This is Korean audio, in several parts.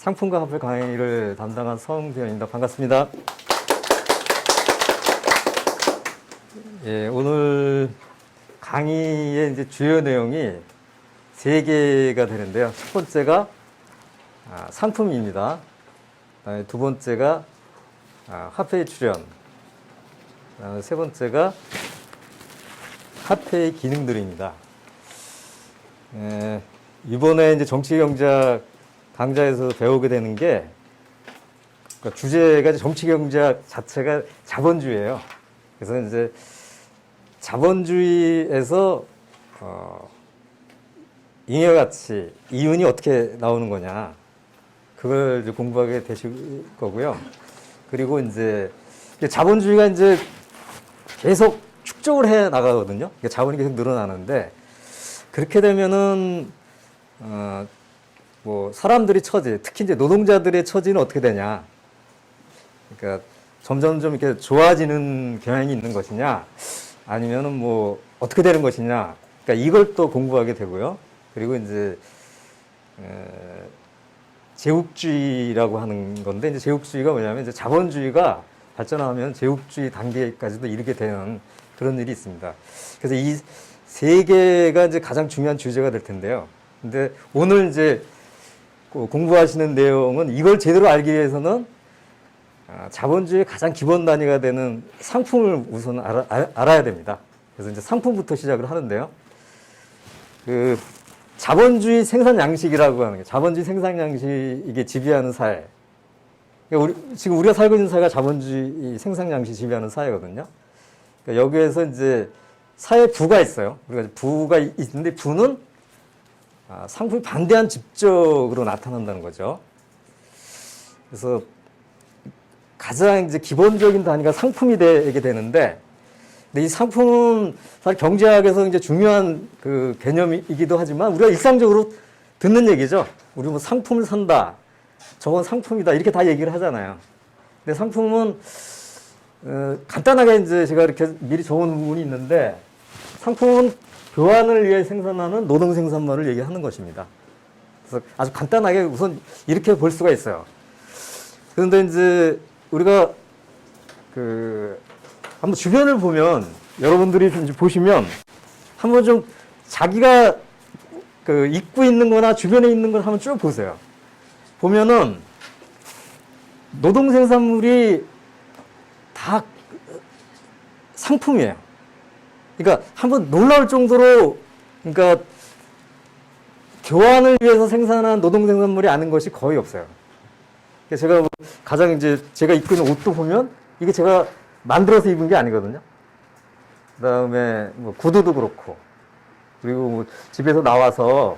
상품과 화폐 강의를 담당한 성대현입니다. 반갑습니다. 예, 오늘 강의의 이제 주요 내용이 3개가 되는데요. 첫 번째가 상품입니다. 그다음에 두 번째가 화폐의 출현. 그다음에 세 번째가 화폐의 기능들입니다. 이번에 이제 정치경제학 강좌에서 배우게 되는 게, 그러니까 주제가 정치경제학 자체가 자본주의예요. 그래서 이제 자본주의에서 잉여가치, 이윤이 어떻게 나오는 거냐, 그걸 이제 공부하게 되실 거고요. 그리고 이제 자본주의가 이제 계속 축적을 해 나가거든요. 자본이 계속 늘어나는데, 그렇게 되면은 뭐 사람들이 처지, 특히 이제 노동자들의 처지는 어떻게 되냐? 그러니까 점점점 이렇게 좋아지는 경향이 있는 것이냐, 아니면은 뭐 어떻게 되는 것이냐? 그러니까 이걸 또 공부하게 되고요. 그리고 이제 제국주의라고 하는 건데, 이제 제국주의가 뭐냐면 이제 자본주의가 발전하면 제국주의 단계까지도 이르게 되는 그런 일이 있습니다. 그래서 이 3개가 이제 가장 중요한 주제가 될 텐데요. 근데 오늘 이제 공부하시는 내용은 이걸 제대로 알기 위해서는 자본주의의 가장 기본 단위가 되는 상품을 우선 알아야 됩니다. 그래서 이제 상품부터 시작을 하는데요. 그 자본주의 생산 양식이라고 하는 게, 자본주의 생산 양식이 지배하는 사회. 그러니까 지금 우리가 살고 있는 사회가 자본주의 생산 양식이 지배하는 사회거든요. 그러니까 여기에서 이제 사회 부가 있어요. 우리가 부가 있는데, 부는 상품이 반대한 집적으로 나타난다는 거죠. 그래서 가장 이제 기본적인 단위가 상품이 되게 되는데, 근데 이 상품은 사실 경제학에서 이제 중요한 그 개념이기도 하지만, 우리가 일상적으로 듣는 얘기죠. 우리 뭐 상품을 산다, 저건 상품이다, 이렇게 다 얘기를 하잖아요. 근데 상품은 간단하게 이제 제가 이렇게 미리 적어놓은 부분이 있는데, 상품은 교환을 위해 생산하는 노동 생산물을 얘기하는 것입니다. 그래서 아주 간단하게 우선 이렇게 볼 수가 있어요. 그런데 이제 우리가 한번 주변을 보면, 여러분들이 좀 보시면 한번 좀 자기가 입고 있는 거나 주변에 있는 걸 한번 쭉 보세요. 보면은 노동 생산물이 다 상품이에요. 그러니까 한번 놀라울 정도로, 그러니까 교환을 위해서 생산한 노동 생산물이 아닌 것이 거의 없어요. 제가 가장 이제 제가 입고 있는 옷도 보면 이게 제가 만들어서 입은 게 아니거든요. 그다음에 뭐 구두도 그렇고, 그리고 뭐 집에서 나와서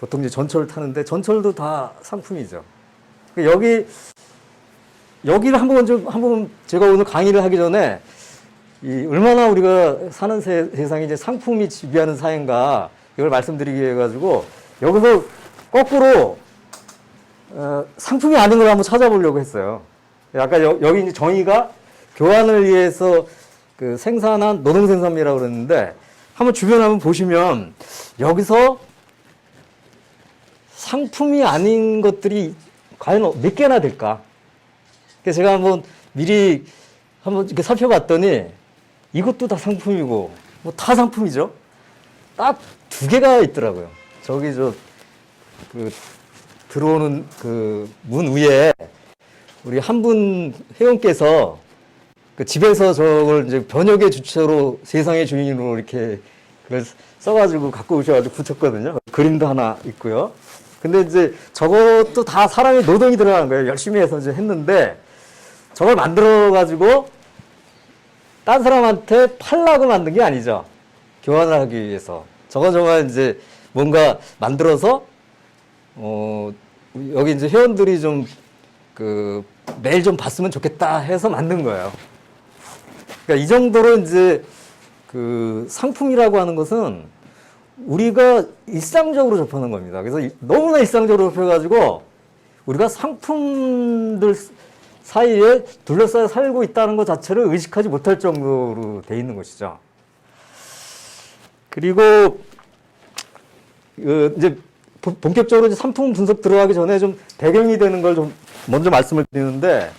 보통 이제 전철을 타는데 전철도 다 상품이죠. 여기를 한번 제가 오늘 강의를 하기 전에 얼마나 우리가 사는 세상이 이제 상품이 지배하는 사회인가, 이걸 말씀드리기 위해 가지고 여기서 거꾸로 상품이 아닌 걸 한번 찾아보려고 했어요. 아까 여기 이제 정의가 교환을 위해서 생산한 노동 생산물이라고 그랬는데, 한번 주변 한번 보시면 여기서 상품이 아닌 것들이 과연 몇 개나 될까? 그래서 제가 한번 미리 한번 이렇게 살펴봤더니, 이것도 다 상품이고, 뭐 다 상품이죠. 딱 2개가 있더라고요. 저기 들어오는 문 위에 우리 한 분 회원께서 집에서 저걸 이제 번역의 주체로, 세상의 주인으로 이렇게 그걸 써가지고 갖고 오셔가지고 붙였거든요. 그림도 하나 있고요. 근데 이제 저것도 다 사람의 노동이 들어가는 거예요. 열심히 해서 이제 했는데, 저걸 만들어가지고 딴 사람한테 팔라고 만든 게 아니죠. 교환을 하기 위해서. 저거 이제 뭔가 만들어서, 여기 이제 회원들이 좀 매일 좀 봤으면 좋겠다 해서 만든 거예요. 그러니까 이 정도로 이제 상품이라고 하는 것은 우리가 일상적으로 접하는 겁니다. 그래서 너무나 일상적으로 접해가지고 우리가 상품들 사이에 둘러싸여 살고 있다는 것 자체를 의식하지 못할 정도로 돼 있는 것이죠. 그리고 이제 본격적으로 이제 상품 분석 들어가기 전에 좀 배경이 되는 걸 좀 먼저 말씀을 드리는데,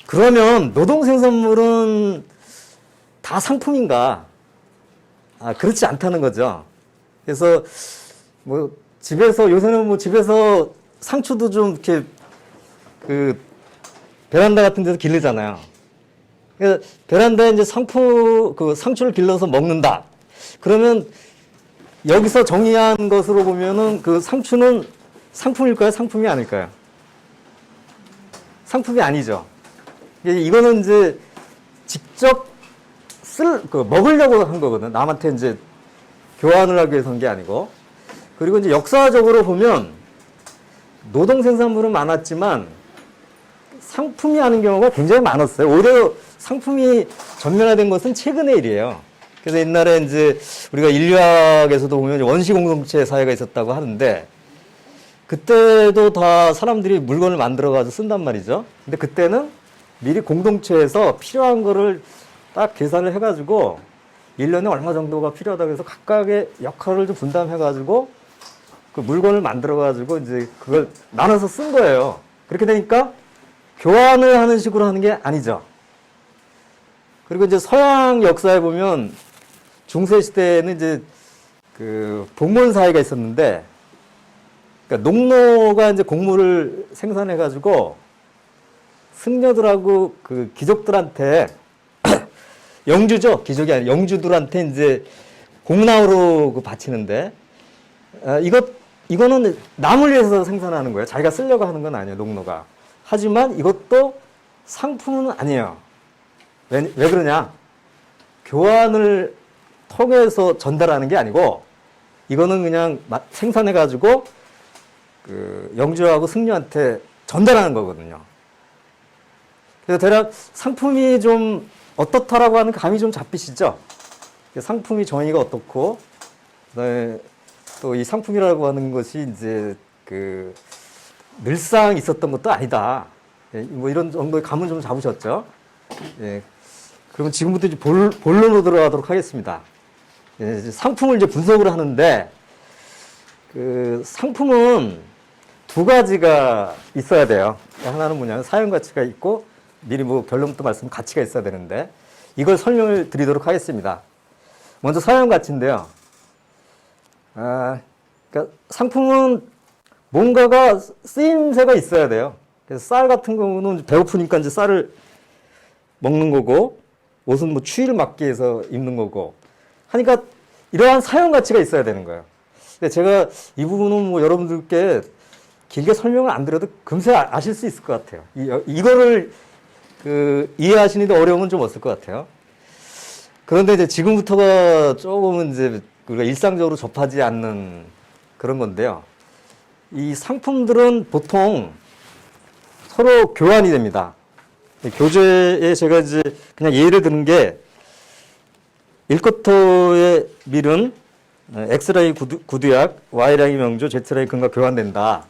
그러면 노동생산물은 다 상품인가? 그렇지 않다는 거죠. 그래서 뭐 집에서, 요새는 뭐 집에서 상추도 좀 이렇게 그 베란다 같은 데서 기르잖아요. 그래서 베란다에 이제 상추를 길러서 먹는다. 그러면 여기서 정의한 것으로 보면은 그 상추는 상품일까요? 상품이 아닐까요? 상품이 아니죠. 이거는 이제 직접 먹으려고 한 거거든. 남한테 이제 교환을 하기 위해서 한 게 아니고. 그리고 이제 역사적으로 보면 노동 생산물은 많았지만 상품이 하는 경우가 굉장히 많았어요. 오히려 상품이 전면화된 것은 최근의 일이에요. 그래서 옛날에 이제 우리가 인류학에서도 보면 원시 공동체 사회가 있었다고 하는데, 그때도 다 사람들이 물건을 만들어가지고 쓴단 말이죠. 근데 그때는 미리 공동체에서 필요한 거를 딱 계산을 해가지고 1년에 얼마 정도가 필요하다고 해서 각각의 역할을 좀 분담해가지고 그 물건을 만들어가지고 이제 그걸 나눠서 쓴 거예요. 그렇게 되니까 교환을 하는 식으로 하는 게 아니죠. 그리고 이제 서양 역사에 보면 중세 시대에는 이제 그 봉건 사회가 있었는데, 그러니까 농노가 이제 곡물을 생산해가지고 승려들하고 그 귀족들한테 영주죠. 귀족이 아니라 영주들한테 이제 공나무로 그 바치는데, 이거는 남을 위해서 생산하는 거예요. 자기가 쓰려고 하는 건 아니에요, 농노가. 하지만 이것도 상품은 아니에요. 왜 그러냐? 교환을 통해서 전달하는 게 아니고, 이거는 그냥 생산해가지고 그 영주하고 승려한테 전달하는 거거든요. 그래서 대략 상품이 좀 어떻다라고 하는 감이 좀 잡히시죠? 상품이 정의가 어떻고, 그다음에 또 이 상품이라고 하는 것이 이제 그 늘상 있었던 것도 아니다. 뭐 이런 정도의 감은 좀 잡으셨죠? 예. 그러면 지금부터 이제 본론으로 들어가도록 하겠습니다. 예, 이제 상품을 이제 분석을 하는데, 그 상품은 두 가지가 있어야 돼요. 하나는 뭐냐면 사용 가치가 있고, 미리 뭐 결론부터 말씀 가치가 있어야 되는데, 이걸 설명을 드리도록 하겠습니다. 먼저 사용 가치인데요. 그러니까 상품은 뭔가가 쓰임새가 있어야 돼요. 그래서 쌀 같은 경우는 배고프니까 이제 쌀을 먹는 거고, 옷은 뭐 추위를 막기 위해서 입는 거고 하니까 이러한 사용 가치가 있어야 되는 거예요. 근데 제가 이 부분은 뭐 여러분들께 길게 설명을 안 드려도 금세 아실 수 있을 것 같아요. 이거를 그 이해하시는데 어려움은 좀 없을 것 같아요. 그런데 이제 지금부터가 조금은 이제 우리가 일상적으로 접하지 않는 그런 건데요. 이 상품들은 보통 서로 교환이 됩니다. 교재에 제가 이제 그냥 예를 드는 게, 일코토의 밀은 X라인 구두약, Y라인 명조, Z라인 금과 교환된다.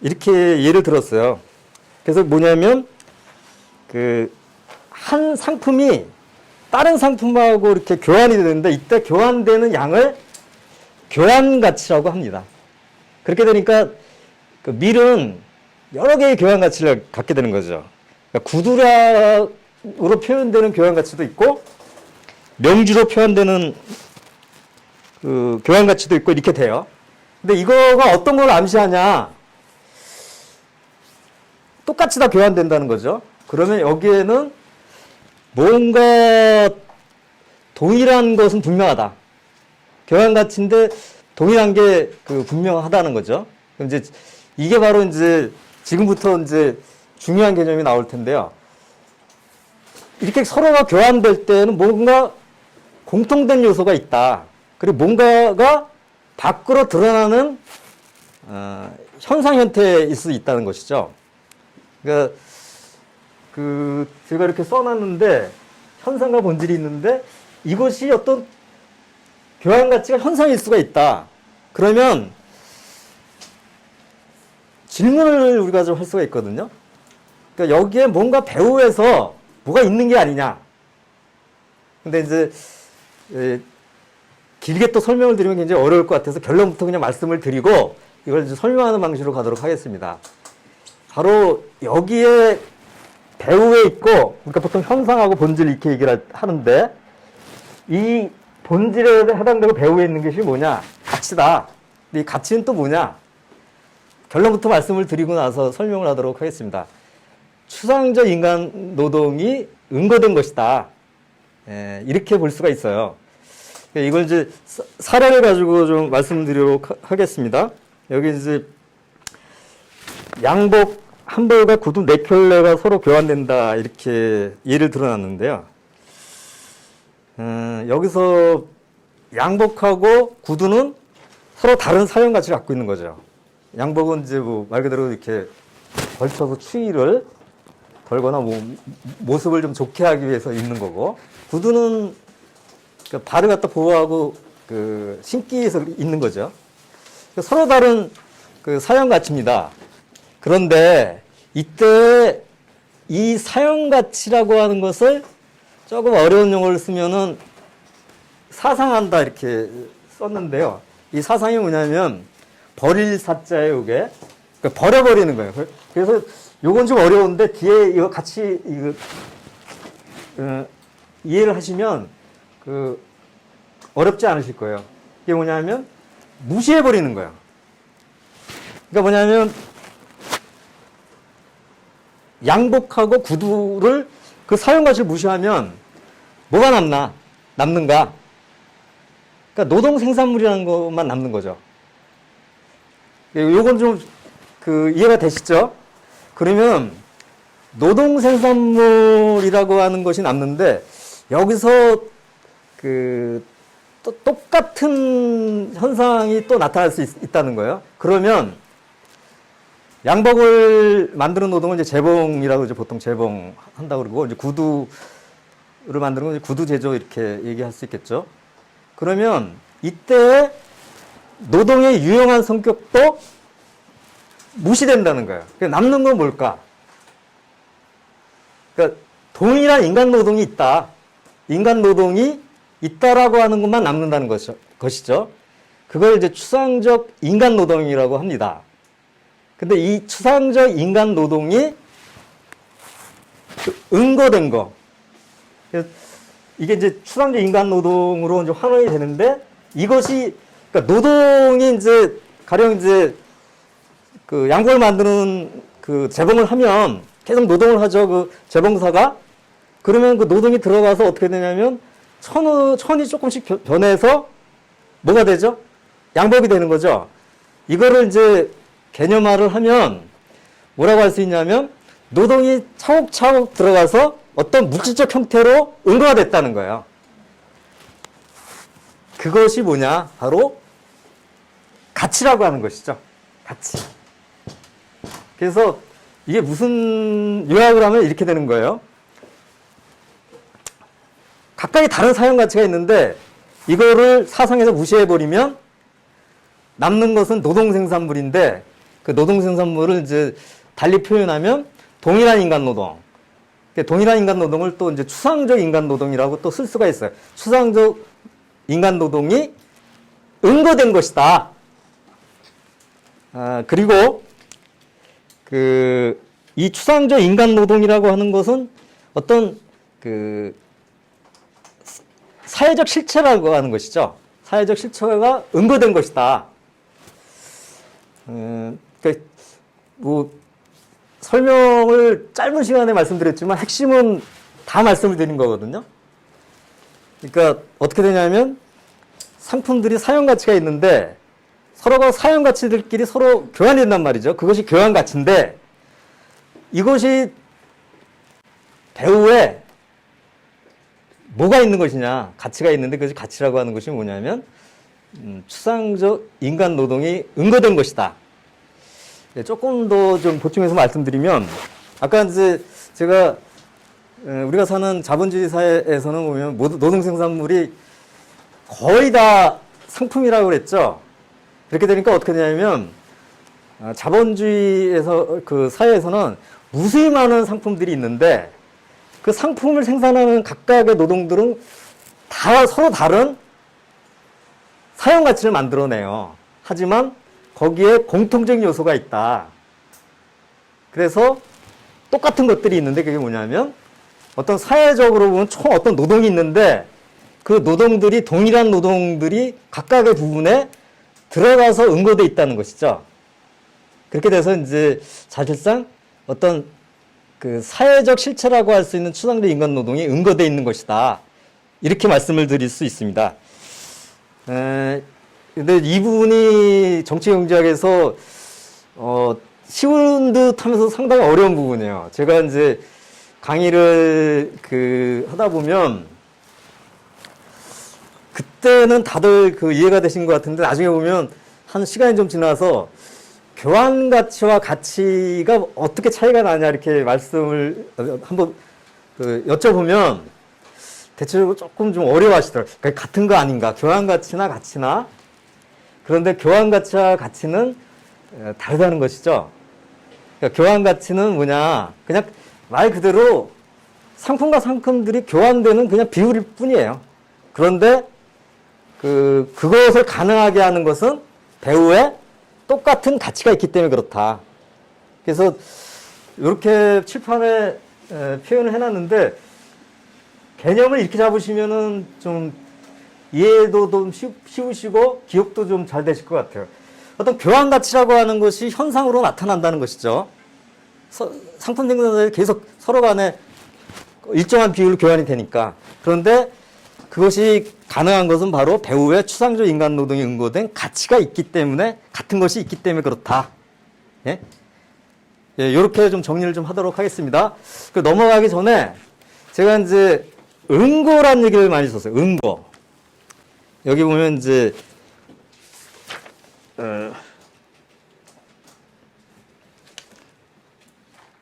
이렇게 예를 들었어요. 그래서 뭐냐면, 한 상품이 다른 상품하고 이렇게 교환이 되는데, 이때 교환되는 양을 교환 가치라고 합니다. 그렇게 되니까 그 밀은 여러 개의 교환 가치를 갖게 되는 거죠. 그러니까 구두락으로 표현되는 교환 가치도 있고, 명주로 표현되는 그 교환 가치도 있고, 이렇게 돼요. 근데 이거가 어떤 걸 암시하냐? 똑같이 다 교환된다는 거죠. 그러면 여기에는 뭔가 동일한 것은 분명하다. 교환 가치인데 동일한 게 그 분명하다는 거죠. 그럼 이제 이게 바로 이제 지금부터 이제 중요한 개념이 나올 텐데요. 이렇게 서로가 교환될 때는 뭔가 공통된 요소가 있다. 그리고 뭔가가 밖으로 드러나는 현상 형태일 수 있다는 것이죠. 그러니까 제가 이렇게 써놨는데 현상과 본질이 있는데 이것이 어떤 교환 가치가 현상일 수가 있다. 그러면 질문을 우리가 좀 할 수가 있거든요. 그러니까 여기에 뭔가 배후에서 뭐가 있는 게 아니냐. 근데 이제 길게 또 설명을 드리면 굉장히 어려울 것 같아서 결론부터 그냥 말씀을 드리고 이걸 이제 설명하는 방식으로 가도록 하겠습니다. 바로 여기에 배후에 있고, 그러니까 보통 현상하고 본질 이렇게 얘기를 하는데, 이 본질에 해당되고 배후에 있는 것이 뭐냐? 가치다. 근데 이 가치는 또 뭐냐? 결론부터 말씀을 드리고 나서 설명을 하도록 하겠습니다. 추상적 인간 노동이 은거된 것이다. 예, 이렇게 볼 수가 있어요. 이걸 이제 사례를 가지고 좀 말씀드리도록 하겠습니다. 여기 이제 양복 한 벌과 구두 네 켤레가 서로 교환된다, 이렇게 예를 들어놨는데요. 여기서 양복하고 구두는 서로 다른 사용 가치를 갖고 있는 거죠. 양복은 이제 뭐 말 그대로 이렇게 걸쳐서 추위를 덜거나 뭐 모습을 좀 좋게 하기 위해서 입는 거고, 구두는 그 발을 갖다 보호하고 그 신기 위해서 입는 거죠. 서로 다른 그 사용 가치입니다. 그런데 이때 이 사용 가치라고 하는 것을 조금 어려운 용어를 쓰면은 사상한다, 이렇게 썼는데요. 이 사상이 뭐냐면 버릴 사자예요, 이게. 그러니까 버려버리는 거예요. 그래서 요건 좀 어려운데 뒤에 이거 같이 이해를 하시면 어렵지 않으실 거예요. 이게 뭐냐면 무시해버리는 거예요. 그러니까 뭐냐면 양복하고 구두를 그 사용 가치를 무시하면 뭐가 남는가? 그러니까 노동 생산물이라는 것만 남는 거죠. 요건 좀 이해가 되시죠? 그러면 노동 생산물이라고 하는 것이 남는데 여기서 또 똑같은 현상이 또 나타날 수 있다는 거예요. 그러면 양복을 만드는 노동은 이제 재봉이라고 이제 보통 재봉한다고 그러고, 이제 구두를 만드는 건 이제 구두 제조, 이렇게 얘기할 수 있겠죠. 그러면 이때 노동의 유용한 성격도 무시된다는 거예요. 그러니까 남는 건 뭘까? 그러니까 동일한 인간 노동이 있다. 인간 노동이 있다라고 하는 것만 남는다는 것이죠. 그걸 이제 추상적 인간 노동이라고 합니다. 근데 이 추상적 인간 노동이 은거된 거. 이게 이제 추상적 인간 노동으로 이제 환원이 되는데, 이것이, 그러니까 노동이 이제, 가령 이제, 양복을 만드는 재봉을 하면 계속 노동을 하죠. 재봉사가. 그러면 그 노동이 들어가서 어떻게 되냐면, 천이 조금씩 변해서 뭐가 되죠? 양복이 되는 거죠. 이거를 이제 개념화를 하면 뭐라고 할 수 있냐면, 노동이 차곡차곡 들어가서 어떤 물질적 형태로 은거가 됐다는 거예요. 그것이 뭐냐? 바로 가치라고 하는 것이죠. 가치. 그래서 이게 무슨 요약을 하면 이렇게 되는 거예요. 각각의 다른 사용 가치가 있는데 이거를 사상에서 무시해버리면 남는 것은 노동생산물인데, 그 노동생산물을 이제 달리 표현하면 동일한 인간 노동. 동일한 인간 노동을 또 이제 추상적 인간 노동이라고 또 쓸 수가 있어요. 추상적 인간 노동이 은거된 것이다. 그리고 이 추상적 인간 노동이라고 하는 것은 어떤 사회적 실체라고 하는 것이죠. 사회적 실체가 은거된 것이다. 그러니까 뭐 설명을 짧은 시간에 말씀드렸지만 핵심은 다 말씀을 드린 거거든요. 그러니까 어떻게 되냐면 상품들이 사용 가치가 있는데 서로가 사용 가치들끼리 서로 교환된단 말이죠. 그것이 교환 가치인데 이것이 배후에 뭐가 있는 것이냐, 가치가 있는데 그것이 가치라고 하는 것이 뭐냐면 추상적 인간 노동이 은거된 것이다. 네, 조금 더 좀 보충해서 말씀드리면, 아까 이제 제가 우리가 사는 자본주의 사회에서는 보면 노동 생산물이 거의 다 상품이라고 그랬죠. 그렇게 되니까 어떻게 되냐면 자본주의에서 그 사회에서는 무수히 많은 상품들이 있는데 그 상품을 생산하는 각각의 노동들은 다 서로 다른 사용 가치를 만들어내요. 하지만 거기에 공통적인 요소가 있다. 그래서 똑같은 것들이 있는데 그게 뭐냐면 어떤 사회적으로 보면 총 어떤 노동이 있는데 그 노동들이 동일한 노동들이 각각의 부분에 들어가서 응고돼 있다는 것이죠. 그렇게 돼서 이제 사실상 어떤 그 사회적 실체라고 할 수 있는 추상적 인간 노동이 응고돼 있는 것이다. 이렇게 말씀을 드릴 수 있습니다. 근데 이 부분이 정치경제학에서 쉬운 듯 하면서 상당히 어려운 부분이에요. 제가 이제 강의를 하다 보면 그때는 다들 이해가 되신 것 같은데 나중에 보면 한 시간이 좀 지나서 교환 가치와 가치가 어떻게 차이가 나냐 이렇게 말씀을 한번 여쭤보면 대체적으로 조금 좀 어려워하시더라고요. 그러니까 같은 거 아닌가? 교환 가치나 가치나. 그런데 교환 가치와 가치는 다르다는 것이죠. 그러니까 교환 가치는 뭐냐? 그냥 말 그대로 상품과 상품들이 교환되는 그냥 비율일 뿐이에요. 그런데 그것을 가능하게 하는 것은 배우의 똑같은 가치가 있기 때문에 그렇다. 그래서 이렇게 칠판에 표현을 해놨는데 개념을 이렇게 잡으시면은 좀 이해도 좀 쉬우시고 기억도 좀 잘 되실 것 같아요. 어떤 교환 가치라고 하는 것이 현상으로 나타난다는 것이죠. 상품 생산자들이 계속 서로 간에 일정한 비율로 교환이 되니까. 그런데 그것이 가능한 것은 바로 배우의 추상적 인간 노동이 응고된 가치가 있기 때문에 같은 것이 있기 때문에 그렇다. 예? 예, 이렇게 좀 정리를 좀 하도록 하겠습니다. 넘어가기 전에 제가 이제 응고란 얘기를 많이 썼어요. 응고. 여기 보면 이제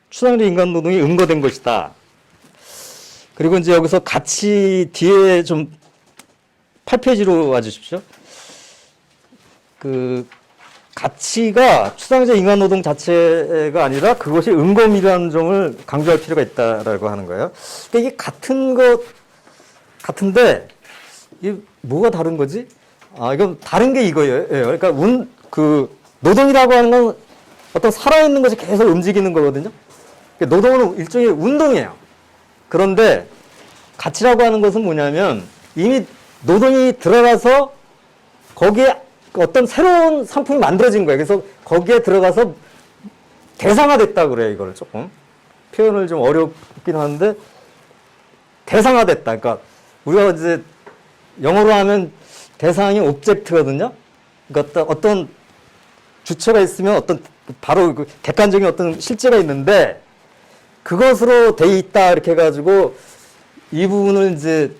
추상적 인간 노동이 응고된 것이다. 그리고 이제 여기서 가치 뒤에 좀 8페이지로 와주십시오. 가치가 추상적 인간 노동 자체가 아니라 그것이 응고미라는 점을 강조할 필요가 있다라고 하는 거예요. 그러니까 이게 같은데 이게 뭐가 다른 거지? 이건 다른 게 이거예요. 그러니까 노동이라고 하는 건 어떤 살아있는 것이 계속 움직이는 거거든요. 그러니까 노동은 일종의 운동이에요. 그런데 가치라고 하는 것은 뭐냐면 이미 노동이 들어가서 거기에 어떤 새로운 상품이 만들어진 거예요. 그래서 거기에 들어가서 대상화됐다고 그래요. 이거를 조금 표현을 좀 어렵긴 하는데 대상화됐다. 그러니까 우리가 이제 영어로 하면 대상이 옵젝트거든요. 그러니까 어떤 주체가 있으면 어떤 바로 객관적인 어떤 실제가 있는데 그것으로 돼 있다 이렇게 해가지고 이 부분을 이제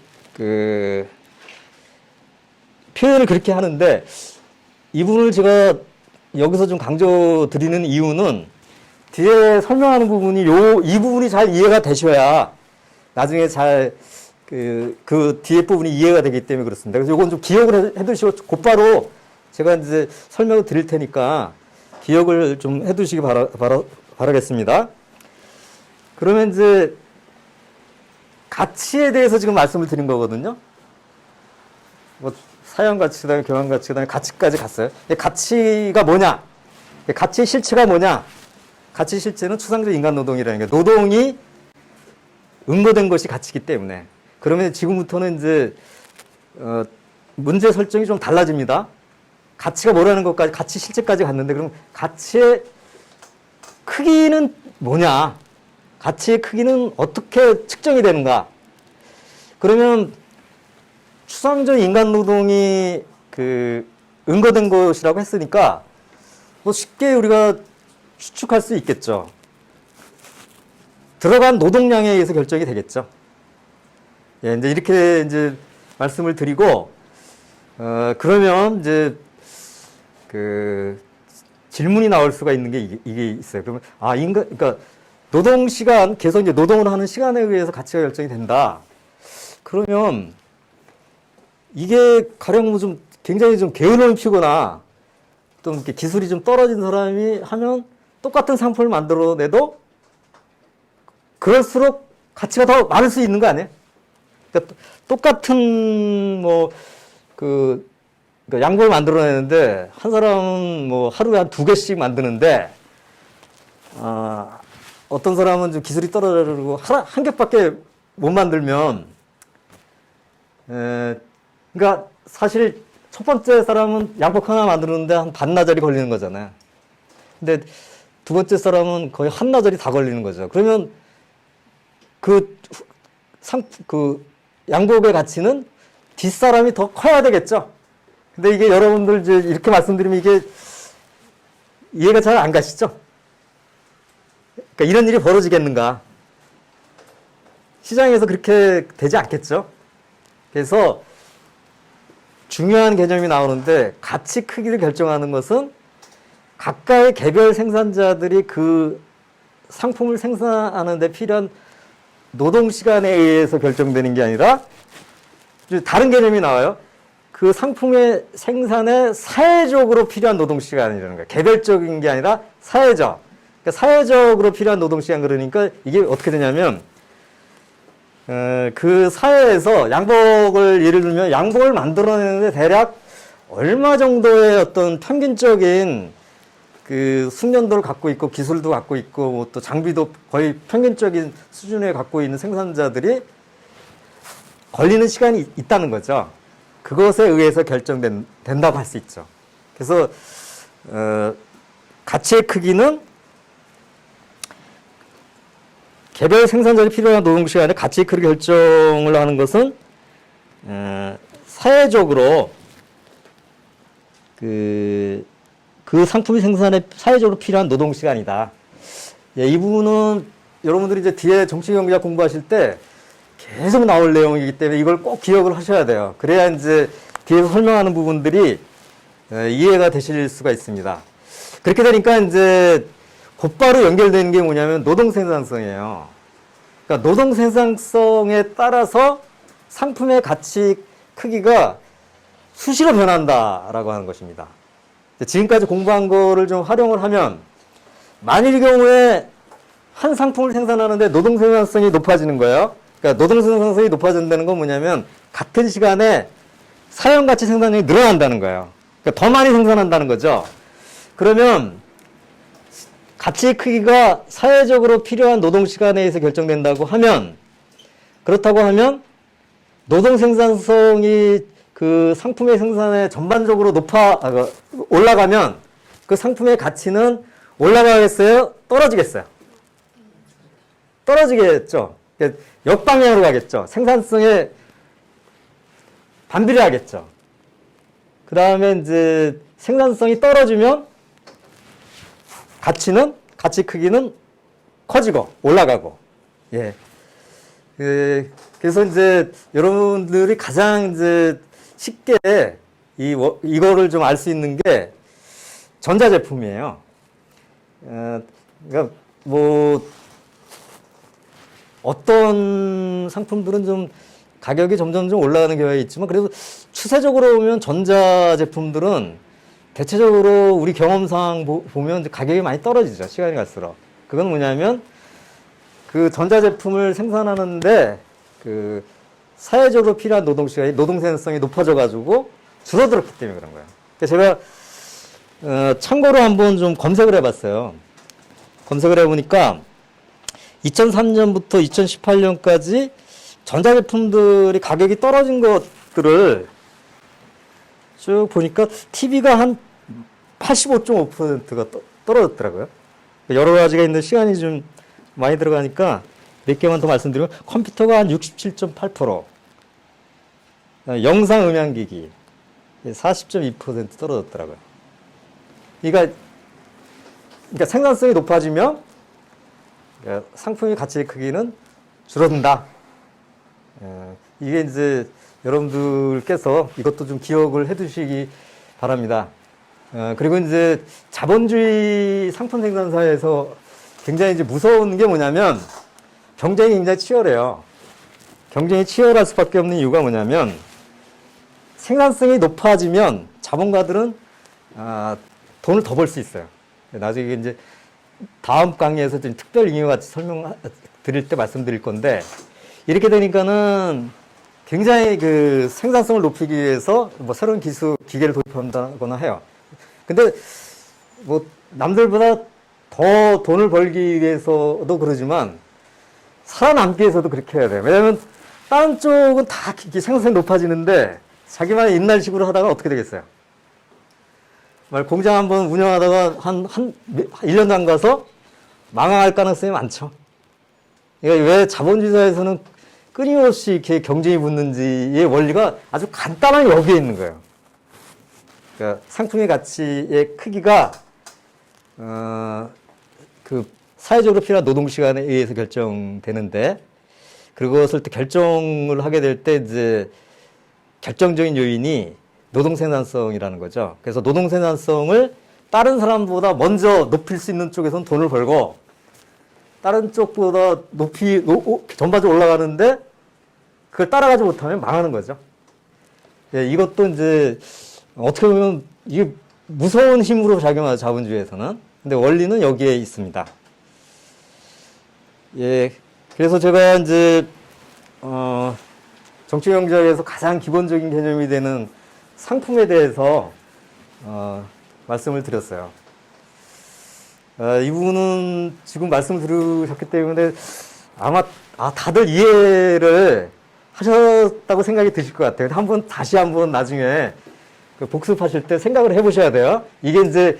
표현을 그렇게 하는데 이 부분을 제가 여기서 좀 강조 드리는 이유는 뒤에 설명하는 부분이 이 부분이 잘 이해가 되셔야 나중에 잘 그 뒤에 부분이 이해가 되기 때문에 그렇습니다. 그래서 이건 좀 기억을 해두시고 곧바로 제가 이제 설명을 드릴 테니까 기억을 좀 해두시기 바라겠습니다. 그러면 이제 가치에 대해서 지금 말씀을 드린 거거든요. 사용 가치, 그다음에 교환 가치, 그다음에 가치까지 갔어요. 가치가 뭐냐? 가치의 실체가 뭐냐? 가치 실체는 추상적 인간 노동이라는 게 노동이 응고된 것이 가치이기 때문에 그러면 지금부터는 이제 문제 설정이 좀 달라집니다. 가치가 뭐라는 것까지 가치 실체까지 갔는데 그럼 가치의 크기는 뭐냐? 가치의 크기는 어떻게 측정이 되는가? 그러면 추상적 인간 노동이 응고된 것이라고 했으니까 쉽게 우리가 추측할 수 있겠죠. 들어간 노동량에 의해서 결정이 되겠죠. 예, 이제 이렇게 이제 말씀을 드리고 그러면 이제 질문이 나올 수가 있는 게 이게 있어요. 그러면 그러니까 노동 시간 계속 이제 노동을 하는 시간에 의해서 가치가 결정이 된다. 그러면 이게 가령 좀 굉장히 좀 게으름을 피우거나 좀 이렇게 기술이 좀 떨어진 사람이 하면 똑같은 상품을 만들어내도 그럴수록 가치가 더 많을 수 있는 거 아니에요? 그러니까 똑같은 그러니까 양복을 만들어내는데 한 사람은 뭐 하루에 한 2개씩 만드는데 어떤 사람은 좀 기술이 떨어지고 한 겹밖에 못 만들면 그러니까 사실 첫 번째 사람은 양복 하나 만드는데 한 반나절이 걸리는 거잖아요. 근데 두 번째 사람은 거의 한나절이 다 걸리는 거죠. 그러면 그 양복의 가치는 뒷사람이 더 커야 되겠죠. 근데 이게 여러분들 이제 이렇게 말씀드리면 이게 이해가 잘 안 가시죠? 그러니까 이런 일이 벌어지겠는가? 시장에서 그렇게 되지 않겠죠? 그래서 중요한 개념이 나오는데 가치 크기를 결정하는 것은 각각의 개별 생산자들이 그 상품을 생산하는 데 필요한 노동시간에 의해서 결정되는 게 아니라 다른 개념이 나와요. 그 상품의 생산에 사회적으로 필요한 노동시간이라는 거예요. 개별적인 게 아니라 사회적. 그러니까 사회적으로 필요한 노동시간 그러니까 이게 어떻게 되냐면 그 사회에서 양복을 예를 들면 양복을 만들어내는데 대략 얼마 정도의 어떤 평균적인 그 숙련도를 갖고 있고 기술도 갖고 있고 뭐 또 장비도 거의 평균적인 수준에 갖고 있는 생산자들이 걸리는 시간이 있다는 거죠. 그것에 의해서 결정된다고 할 수 있죠. 그래서 가치의 크기는 개별 생산자에 필요한 노동시간에 가치의 크기 결정을 하는 것은 사회적으로 그 상품이 생산에 사회적으로 필요한 노동시간이다. 예, 이 부분은 여러분들이 이제 뒤에 정치경제학 공부하실 때 계속 나올 내용이기 때문에 이걸 꼭 기억을 하셔야 돼요. 그래야 이제 뒤에서 설명하는 부분들이 이해가 되실 수가 있습니다. 그렇게 되니까 이제 곧바로 연결되는 게 뭐냐면 노동 생산성이에요. 그러니까 노동 생산성에 따라서 상품의 가치 크기가 수시로 변한다라고 하는 것입니다. 지금까지 공부한 거를 좀 활용을 하면 만일 경우에 한 상품을 생산하는데 노동 생산성이 높아지는 거예요. 그러니까 노동 생산성이 높아진다는 건 뭐냐면 같은 시간에 사용 가치 생산량이 늘어난다는 거예요. 그러니까 더 많이 생산한다는 거죠. 그러면 가치의 크기가 사회적으로 필요한 노동 시간에 의해서 결정된다고 하면 그렇다고 하면 노동 생산성이 그 상품의 생산에 전반적으로 올라가면 그 상품의 가치는 올라가겠어요? 떨어지겠어요? 떨어지겠죠. 역방향으로 가겠죠. 생산성에 반비례하겠죠. 그 다음에 이제 생산성이 떨어지면 가치 크기는 커지고 올라가고. 예. 그래서 이제 여러분들이 가장 이제 쉽게 이거를 좀 알 수 있는 게 전자제품이에요. 그러니까 뭐 어떤 상품들은 좀 가격이 점점 올라가는 경우가 있지만 그래도 추세적으로 보면 전자제품들은 대체적으로 우리 경험상 보면 가격이 많이 떨어지죠. 시간이 갈수록. 그건 뭐냐면 그 전자제품을 생산하는데 그 사회적으로 필요한 노동시간이 노동 생산성이 높아져가지고 줄어들었기 때문에 그런 거예요. 그러니까 제가 참고로 한번 좀 검색을 해봤어요. 검색을 해보니까 2003년부터 2018년까지 전자제품들이 가격이 떨어진 것들을 쭉 보니까 TV가 한 85.5%가 떨어졌더라고요. 여러 가지가 있는데 시간이 좀 많이 들어가니까 몇 개만 더 말씀드리면 컴퓨터가 한 67.8%, 영상 음향기기 40.2% 떨어졌더라고요. 그러니까 생산성이 높아지면 상품의 가치의 크기는 줄어든다. 이게 이제 여러분들께서 이것도 좀 기억을 해 두시기 바랍니다. 그리고 이제 자본주의 상품 생산사에서 굉장히 이제 무서운 게 뭐냐면 경쟁이 굉장히 치열해요. 경쟁이 치열할 수밖에 없는 이유가 뭐냐면 생산성이 높아지면 자본가들은 돈을 더 벌 수 있어요. 나중에 이제 다음 강의에서 좀 특별 ing여 같이 설명 드릴 때 말씀드릴 건데 이렇게 되니까는 굉장히 그 생산성을 높이기 위해서 뭐 새로운 기계를 도입한다거나 해요. 근데 뭐 남들보다 더 돈을 벌기 위해서도 그러지만 살아남기 위해서도 그렇게 해야 돼요. 왜냐면 다른 쪽은 다 생산성이 높아지는데 자기만의 옛날식으로 하다가 어떻게 되겠어요? 공장 한번 운영하다가 한 1년도 안 가서 망할 가능성이 많죠. 그러니까 왜 자본주의 사회에서는 끊임없이 이렇게 경쟁이 붙는지의 원리가 아주 간단하게 여기에 있는 거예요. 그러니까 상품의 가치의 크기가 그 사회적으로 필요한 노동 시간에 의해서 결정되는데, 그것을 또 결정을 하게 될 때 이제 결정적인 요인이 노동 생산성이라는 거죠. 그래서 노동 생산성을 다른 사람보다 먼저 높일 수 있는 쪽에서는 돈을 벌고, 다른 쪽보다 전반적으로 올라가는데 그걸 따라가지 못하면 망하는 거죠. 예, 이것도 이제 어떻게 보면 이게 무서운 힘으로 작용하죠, 자본주의에서는. 근데 원리는 여기에 있습니다. 예, 그래서 제가 이제 정치경제학에서 가장 기본적인 개념이 되는 상품에 대해서 말씀을 드렸어요. 이 부분은 지금 말씀을 들으셨기 때문에 아마 다들 이해를 하셨다고 생각이 드실 것 같아요. 다시 한번 나중에 복습하실 때 생각을 해보셔야 돼요. 이게 이제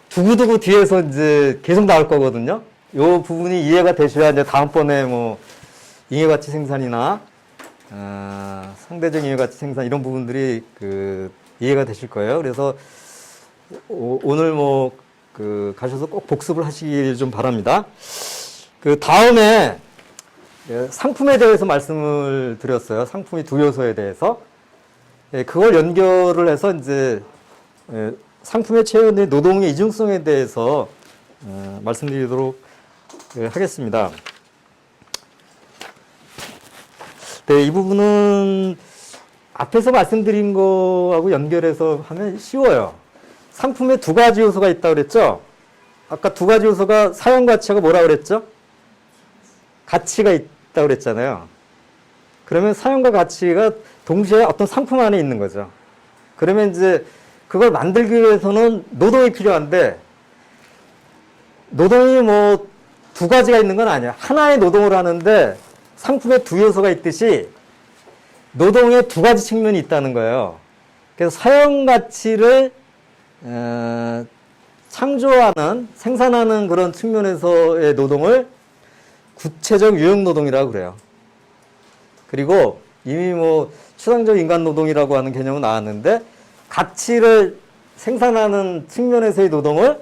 두고두고 뒤에서 이제 계속 나올 거거든요. 이 부분이 이해가 되셔야 이제 다음번에 뭐 잉여가치 생산이나 상대적 잉여가치 생산 이런 부분들이 이해가 되실 거예요. 그래서 오늘 가셔서 꼭 복습을 하시길 좀 바랍니다. 다음에 상품에 대해서 말씀을 드렸어요. 상품이 두 요소에 대해서. 그걸 연결을 해서 이제 상품의 체현의 노동의 이중성에 대해서 말씀드리도록 하겠습니다. 네, 이 부분은 앞에서 말씀드린 거하고 연결해서 하면 쉬워요. 상품에 두 가지 요소가 있다고 그랬죠? 아까 두 가지 요소가 사용 가치하고 뭐라 그랬죠? 가치가 있다고 그랬잖아요. 그러면 사용과 가치가 동시에 어떤 상품 안에 있는 거죠. 그러면 이제 그걸 만들기 위해서는 노동이 필요한데, 노동이 뭐 두 가지가 있는 건 아니야. 하나의 노동을 하는데 상품에 두 요소가 있듯이 노동에 두 가지 측면이 있다는 거예요. 그래서 사용 가치를 창조하는, 생산하는 그런 측면에서의 노동을 구체적 유형 노동이라고 그래요. 그리고 이미 뭐 추상적 인간 노동이라고 하는 개념은 나왔는데, 가치를 생산하는 측면에서의 노동을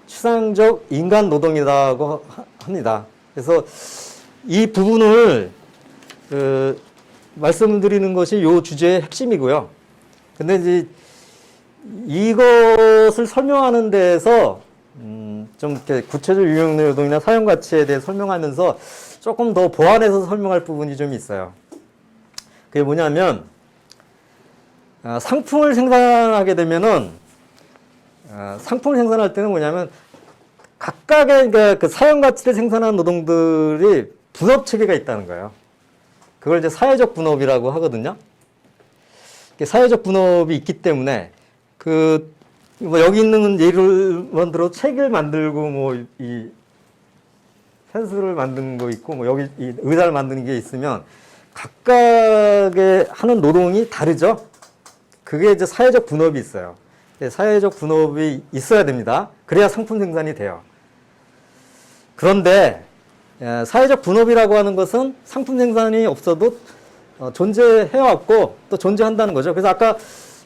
추상적 인간 노동이라고 합니다. 그래서 이 부분을 말씀드리는 것이 이 주제의 핵심이고요. 근데 이제 이것을 설명하는 데에서 좀 이렇게 구체적 유형 노동이나 사용 가치에 대해 설명하면서 조금 더 보완해서 설명할 부분이 좀 있어요. 그게 뭐냐면, 상품을 생산하게 되면은, 상품을 생산할 때는 뭐냐면, 각각의 그 사용 가치를 생산하는 노동들이 분업 체계가 있다는 거예요. 그걸 이제 사회적 분업이라고 하거든요. 사회적 분업이 있기 때문에, 뭐 여기 있는 예를 들어 책을 만들고 이 펜슬을 만든 거 있고 여기 이 의자를 만드는 게 있으면 각각의 하는 노동이 다르죠. 그게 이제 사회적 분업이 있어요. 사회적 분업이 있어야 됩니다. 그래야 상품 생산이 돼요. 그런데 사회적 분업이라고 하는 것은 상품 생산이 없어도 존재해왔고 또 존재한다는 거죠. 그래서 아까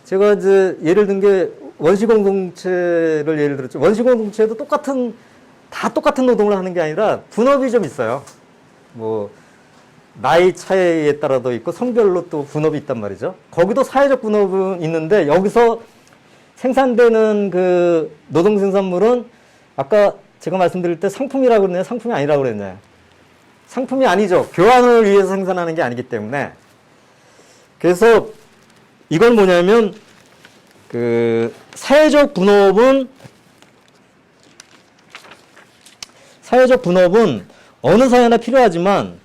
제가 이제 예를 든 게 원시 공동체를 예를 들었죠. 원시 공동체도 다 똑같은 노동을 하는 게 아니라 분업이 좀 있어요. 뭐 나이 차이에 따라도 있고 성별로 또 분업이 있단 말이죠. 거기도 사회적 분업은 있는데, 여기서 생산되는 그 노동 생산물은 아까 제가 말씀드릴 때 상품이라고 그랬나요? 상품이 아니라고 그랬나요? 상품이 아니죠. 교환을 위해서 생산하는 게 아니기 때문에. 그래서 이건 뭐냐면, 사회적 분업은 어느 사회나 필요하지만,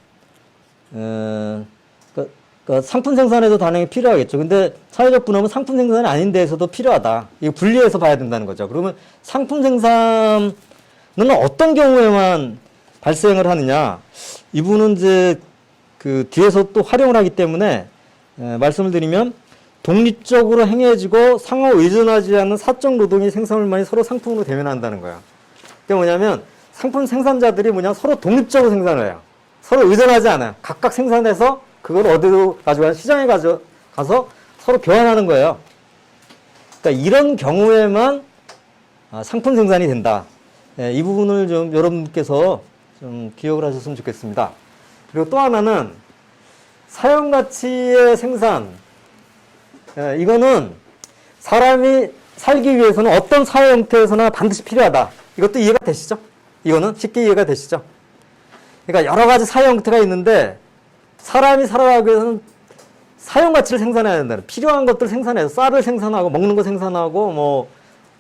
그러니까 상품 생산에도 당연히 필요하겠죠. 근데 사회적 분업은 상품 생산이 아닌 데에서도 필요하다. 이거 분리해서 봐야 된다는 거죠. 그러면 상품 생산은 어떤 경우에만 발생을 하느냐? 이분은 이제 그 뒤에서 또 활용을 하기 때문에 말씀을 드리면 독립적으로 행해지고 상호 의존하지 않는 사적 노동이 생산물만이 서로 상품으로 대면한다는 거예요. 그게 뭐냐면 상품 생산자들이 서로 독립적으로 생산을 해요. 서로 의존하지 않아요. 각각 생산해서 그걸 어디로 가져가서 시장에 가서 서로 교환하는 거예요. 그러니까 이런 경우에만 상품 생산이 된다. 이 부분을 좀 여러분께서 좀 기억을 하셨으면 좋겠습니다. 그리고 또 하나는 사용가치의 생산. 이거는 사람이 살기 위해서는 어떤 사회 형태에서나 반드시 필요하다. 이것도 이해가 되시죠? 이거는 쉽게 이해가 되시죠? 그러니까 여러 가지 사회 형태가 있는데 사람이 살아가기 위해서는 사용가치를 생산해야 된다는, 필요한 것들 생산해서 쌀을 생산하고 먹는 거 생산하고 뭐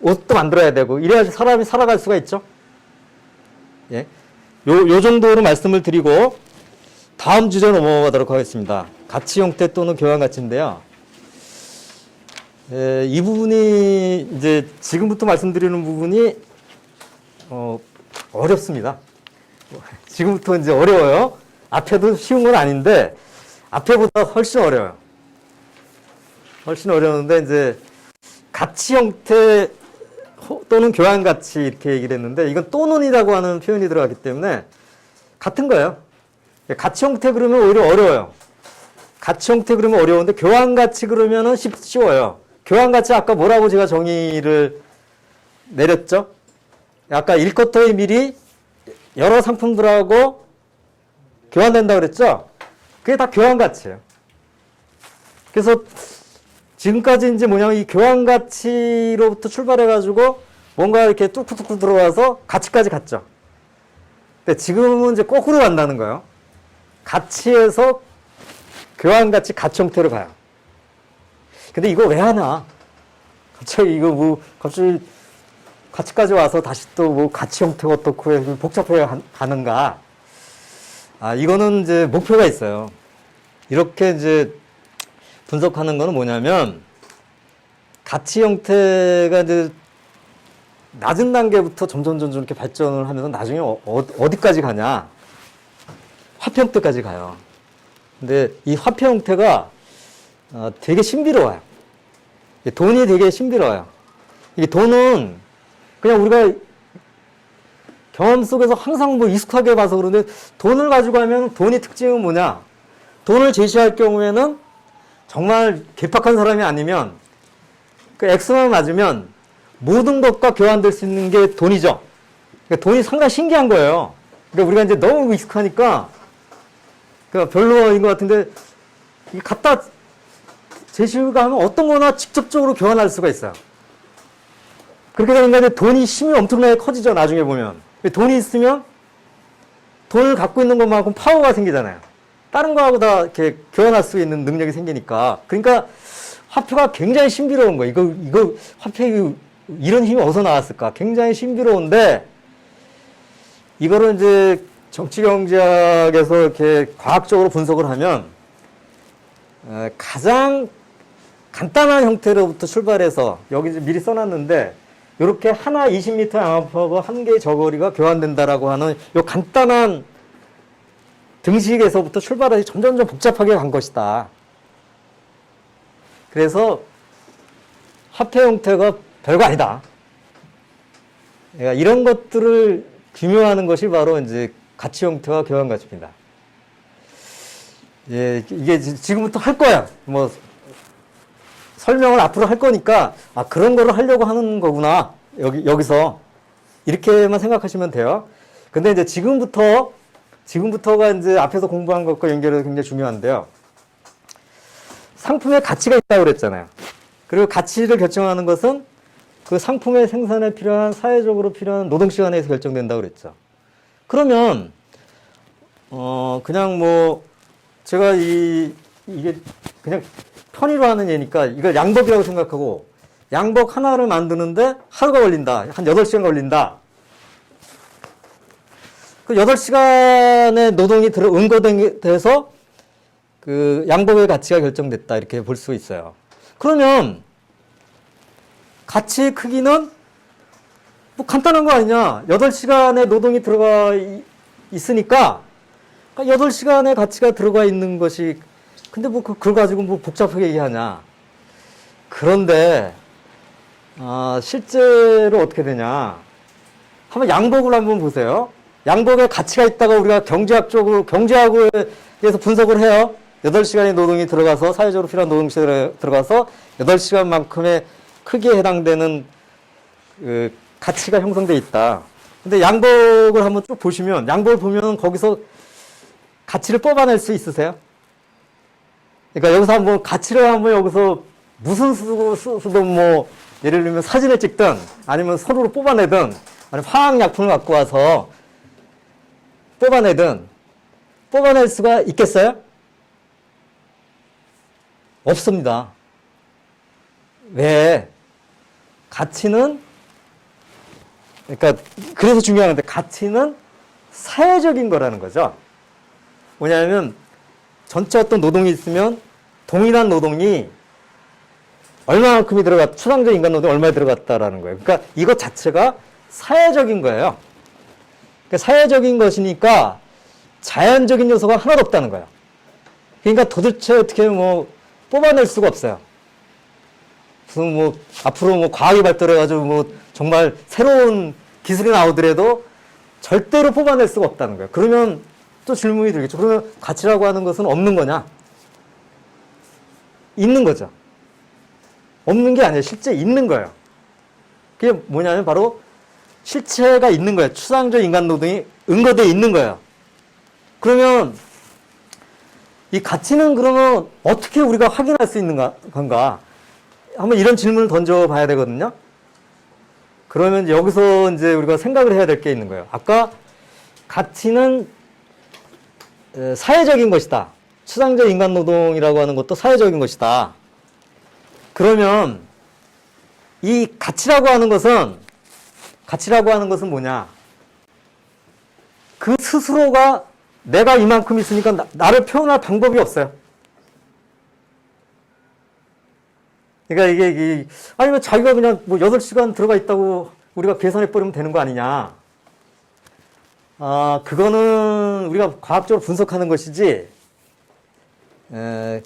옷도 만들어야 되고 이래야지 사람이 살아갈 수가 있죠. 예. 요 정도로 말씀을 드리고 다음 주제 넘어가도록 하겠습니다. 가치 형태 또는 교환 가치인데요. 이 부분이 이제 지금부터 말씀드리는 부분이 어렵습니다. 지금부터 이제 어려워요. 앞에도 쉬운 건 아닌데 앞에보다 훨씬 어려워요. 훨씬 어려운데 이제 가치 형태 또는 교환 가치 이렇게 얘기를 했는데 이건 또는이라고 하는 표현이 들어가기 때문에 같은 거예요. 가치 형태 그러면 오히려 어려워요. 가치 형태 그러면 어려운데 교환 가치 그러면은 쉬워요. 교환 가치 아까 뭐라고 제가 정의를 내렸죠? 아까 일쿼터의 밀이 여러 상품들하고 교환된다고 그랬죠? 그게 다 교환 가치예요. 그래서 지금까지 이제 이 교환 가치로부터 출발해가지고 뭔가 이렇게 뚝뚝뚝 들어와서 가치까지 갔죠. 근데 지금은 이제 거꾸로 간다는 거예요. 가치에서 교환 가치, 가치 형태로 가요. 근데 이거 왜 하나? 갑자기 갑자기 가치까지 와서 다시 또 가치 형태가 어떻고 복잡해 가는가? 이거는 이제 목표가 있어요. 이렇게 이제 분석하는 거는 뭐냐면, 가치 형태가 이제 낮은 단계부터 점점 이렇게 발전을 하면서 나중에 어디까지 가냐? 화폐 형태까지 가요. 근데 이 화폐 형태가 되게 신비로워요. 돈이 되게 신비로워요. 이게 돈은 그냥 우리가 경험 속에서 항상 익숙하게 봐서 그런데 돈을 가지고 하면 돈의 특징은 뭐냐? 돈을 제시할 경우에는 정말 괴팍한 사람이 아니면 그 X만 맞으면 모든 것과 교환될 수 있는 게 돈이죠. 그러니까 돈이 상당히 신기한 거예요. 그러니까 우리가 이제 너무 익숙하니까 그러니까 별로인 것 같은데 이 갖다 제시가 하면 어떤 거나 직접적으로 교환할 수가 있어요. 그렇게 되니까 이제 돈이 힘이 엄청나게 커지죠. 나중에 보면. 돈이 있으면 돈을 갖고 있는 것만큼 파워가 생기잖아요. 다른 거하고 다 이렇게 교환할 수 있는 능력이 생기니까. 그러니까 화폐가 굉장히 신비로운 거예요. 이거 화폐 이런 힘이 어디서 나왔을까? 굉장히 신비로운데 이거를 이제 정치경제학에서 이렇게 과학적으로 분석을 하면 가장 간단한 형태로부터 출발해서 여기 이제 미리 써놨는데 이렇게 하나 20m 양압하고 한 개의 저거리가 교환된다라고 하는 이 간단한 등식에서부터 출발해서 점점 복잡하게 간 것이다. 그래서 화폐 형태가 별거 아니다. 그러니까 이런 것들을 규명하는 것이 바로 이제 가치 형태와 교환 가치입니다. 예, 이게 지금부터 할 거야. 설명을 앞으로 할 거니까, 그런 거를 하려고 하는 거구나. 여기서. 이렇게만 생각하시면 돼요. 근데 이제 지금부터가 이제 앞에서 공부한 것과 연결해서 굉장히 중요한데요. 상품의 가치가 있다고 그랬잖아요. 그리고 가치를 결정하는 것은 그 상품의 생산에 필요한, 사회적으로 필요한 노동시간에 의해서 결정된다고 그랬죠. 그러면, 그냥 제가 이게 그냥 편의로 하는 예니까 이걸 양복이라고 생각하고 양복 하나를 만드는데 하루가 걸린다. 한 8시간 걸린다. 그 8시간의 노동이 응고돼서 그 양복의 가치가 결정됐다 이렇게 볼 수 있어요. 그러면 가치의 크기는 뭐 간단한 거 아니냐? 8시간의 노동이 들어가 있으니까 8시간의 가치가 들어가 있는 것이 근데 뭐 그걸 가지고 뭐 복잡하게 얘기하냐? 그런데 실제로 어떻게 되냐? 한번 양복을 한번 보세요. 양복에 가치가 있다가 우리가 경제학에서 분석을 해요. 8시간의 노동이 들어가서 사회적으로 필요한 노동시간에 들어가서 8시간만큼의 크기에 해당되는 그 가치가 형성돼 있다. 근데 양복을 한번 쭉 보시면 양복을 보면 거기서 가치를 뽑아낼 수 있으세요? 그러니까 여기서 한번 가치를 한번 여기서 무슨 쓰든 뭐 예를 들면 사진을 찍든 아니면 손으로 뽑아내든 아니면 화학약품을 갖고 와서 뽑아낼 수가 있겠어요? 없습니다. 왜? 가치는 그러니까 그래서 중요한 건데 가치는 사회적인 거라는 거죠. 뭐냐면 전체 어떤 노동이 있으면 동일한 노동이 얼마만큼이 추상적 인간 노동이 얼마에 들어갔다라는 거예요. 그러니까 이것 자체가 사회적인 거예요. 그러니까 사회적인 것이니까 자연적인 요소가 하나도 없다는 거예요. 그러니까 도대체 어떻게 뭐 뽑아낼 수가 없어요. 무슨 뭐 앞으로 뭐 과학이 발달해가지고 뭐 정말 새로운 기술이 나오더라도 절대로 뽑아낼 수가 없다는 거예요. 그러면 또 질문이 들겠죠. 그러면 가치라고 하는 것은 없는 거냐? 있는 거죠. 없는 게 아니에요. 실제 있는 거예요. 그게 뭐냐면 바로 실체가 있는 거예요. 추상적 인간 노동이 은거되어 있는 거예요. 그러면 이 가치는 그러면 어떻게 우리가 확인할 수 있는 건가? 한번 이런 질문을 던져봐야 되거든요. 그러면 여기서 이제 우리가 생각을 해야 될 게 있는 거예요. 아까 가치는 사회적인 것이다. 추상적 인간 노동이라고 하는 것도 사회적인 것이다. 그러면 이 가치라고 하는 것은 뭐냐? 그 스스로가 내가 이만큼 있으니까 나를 표현할 방법이 없어요. 그러니까 이게 아니면 자기가 그냥 뭐 8시간 들어가 있다고 우리가 계산해버리면 되는 거 아니냐. 그거는 우리가 과학적으로 분석하는 것이지, 그러니까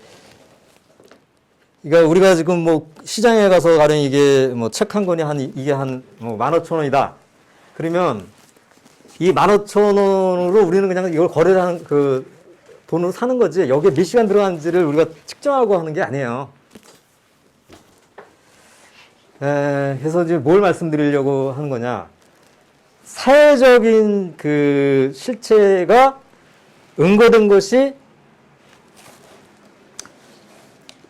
우리가 지금 뭐 시장에 가서 가령 이게 뭐 책 한 권이 이게 한 뭐 15,000원이다. 그러면 이 15,000원으로 우리는 그냥 이걸 거래를 하는 그 돈으로 사는 거지. 여기에 몇 시간 들어간지를 우리가 측정하고 하는 게 아니에요. 그래서 이제 뭘 말씀드리려고 하는 거냐. 사회적인 그 실체가 은거된 것이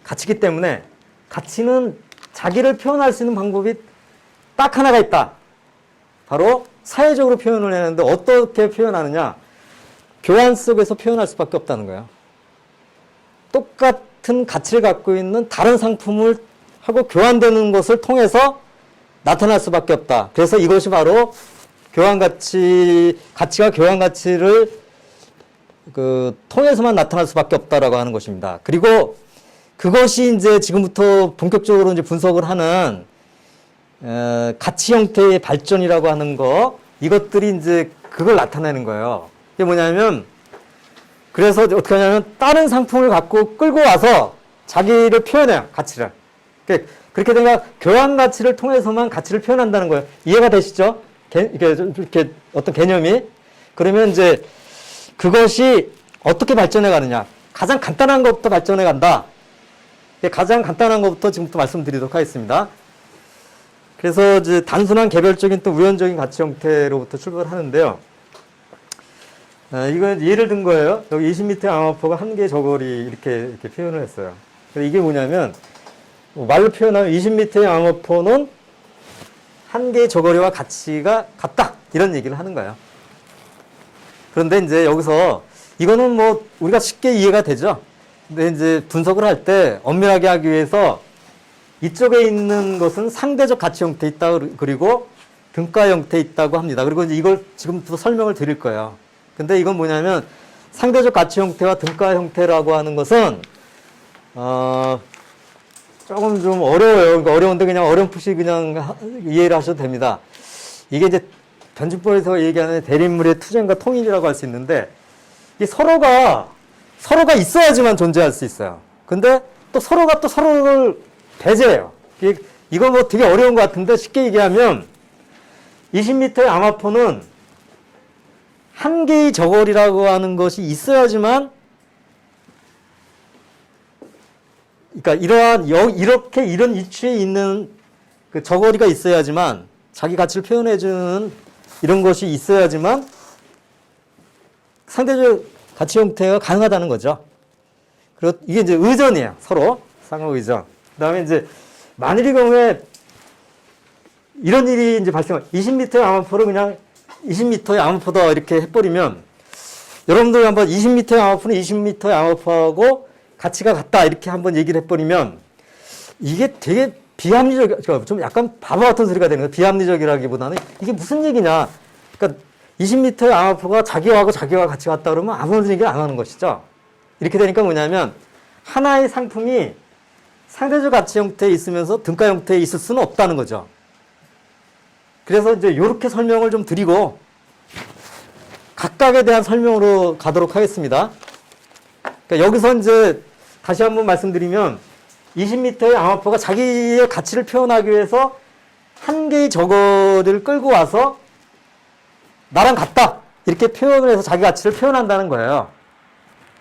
가치이기 때문에 가치는 자기를 표현할 수 있는 방법이 딱 하나가 있다. 바로 사회적으로 표현을 했는데 어떻게 표현하느냐. 교환 속에서 표현할 수밖에 없다는 거예요. 똑같은 가치를 갖고 있는 다른 상품을 하고 교환되는 것을 통해서 나타날 수밖에 없다. 그래서 이것이 바로 가치가 교환 가치를 통해서만 나타날 수밖에 없다라고 하는 것입니다. 그리고 그것이 이제 지금부터 본격적으로 이제 분석을 하는 가치 형태의 발전이라고 하는 이것들이 이제 그걸 나타내는 거예요. 이게 뭐냐면, 그래서 어떻게 하냐면 다른 상품을 갖고 끌고 와서 자기를 표현해요. 가치를. 그렇게 되면 교환 가치를 통해서만 가치를 표현한다는 거예요. 이해가 되시죠? 이렇게 어떤 개념이. 그러면 이제 그것이 어떻게 발전해 가느냐. 가장 간단한 것부터 발전해 간다. 가장 간단한 것부터 지금부터 말씀드리도록 하겠습니다. 그래서 이제 단순한 개별적인 또 우연적인 가치 형태로부터 출발을 하는데요. 이건 예를 든 거예요. 여기 20m 암호표가 한 개의 저고리 이렇게 표현을 했어요. 이게 뭐냐면, 말로 표현하면 20m의 암호표는 한 개의 저고리와 가치가 같다. 이런 얘기를 하는 거예요. 그런데 이제 여기서 이거는 뭐 우리가 쉽게 이해가 되죠. 근데 이제 분석을 할 때 엄밀하게 하기 위해서 이쪽에 있는 것은 상대적 가치 형태에 있다. 그리고 등가 형태에 있다고 합니다. 그리고 이제 이걸 지금부터 설명을 드릴 거예요. 근데 이건 뭐냐면 상대적 가치 형태와 등가 형태라고 하는 것은 조금 좀 어려워요. 그러니까 어려운데 그냥 어렴풋이 그냥 이해를 하셔도 됩니다. 이게 이제 변증법에서 얘기하는 대립물의 투쟁과 통일이라고 할 수 있는데, 이 서로가 있어야지만 존재할 수 있어요. 근데 또 서로가 또 서로를 배제해요. 이건 뭐 되게 어려운 것 같은데, 쉽게 얘기하면 20m의 암호포는 한 개의 저거리라고 하는 것이 있어야지만, 그러니까 이런 위치에 있는 그 저거리가 있어야지만, 자기 가치를 표현해주는 이런 것이 있어야지만 상대적 가치 형태가 가능하다는 거죠. 그리고 이게 이제 의전이에요. 서로 상호 의전. 그다음에 이제 만일의 경우에 이런 일이 이제 발생을 20m의 암호포를 그냥 20m의 암호포다 이렇게 해버리면, 여러분들 한번 20m의 암호포는 20m의 암호포하고 가치가 같다 이렇게 한번 얘기를 해버리면, 이게 되게 비합리적, 좀 약간 바보 같은 소리가 되는 거예요. 비합리적이라기보다는 이게 무슨 얘기냐. 그러니까 20m의 암호포가 자기와 같이 같다 그러면 아무런 얘기를 안 하는 것이죠. 이렇게 되니까 뭐냐면, 하나의 상품이 상대적 가치 형태에 있으면서 등가 형태에 있을 수는 없다는 거죠. 그래서 이제 이렇게 설명을 좀 드리고 각각에 대한 설명으로 가도록 하겠습니다. 그러니까 여기서 이제 다시 한번 말씀드리면, 20m의 암호포가 자기의 가치를 표현하기 위해서 한 개의 저거를 끌고 와서 나랑 같다 이렇게 표현을 해서 자기 가치를 표현한다는 거예요.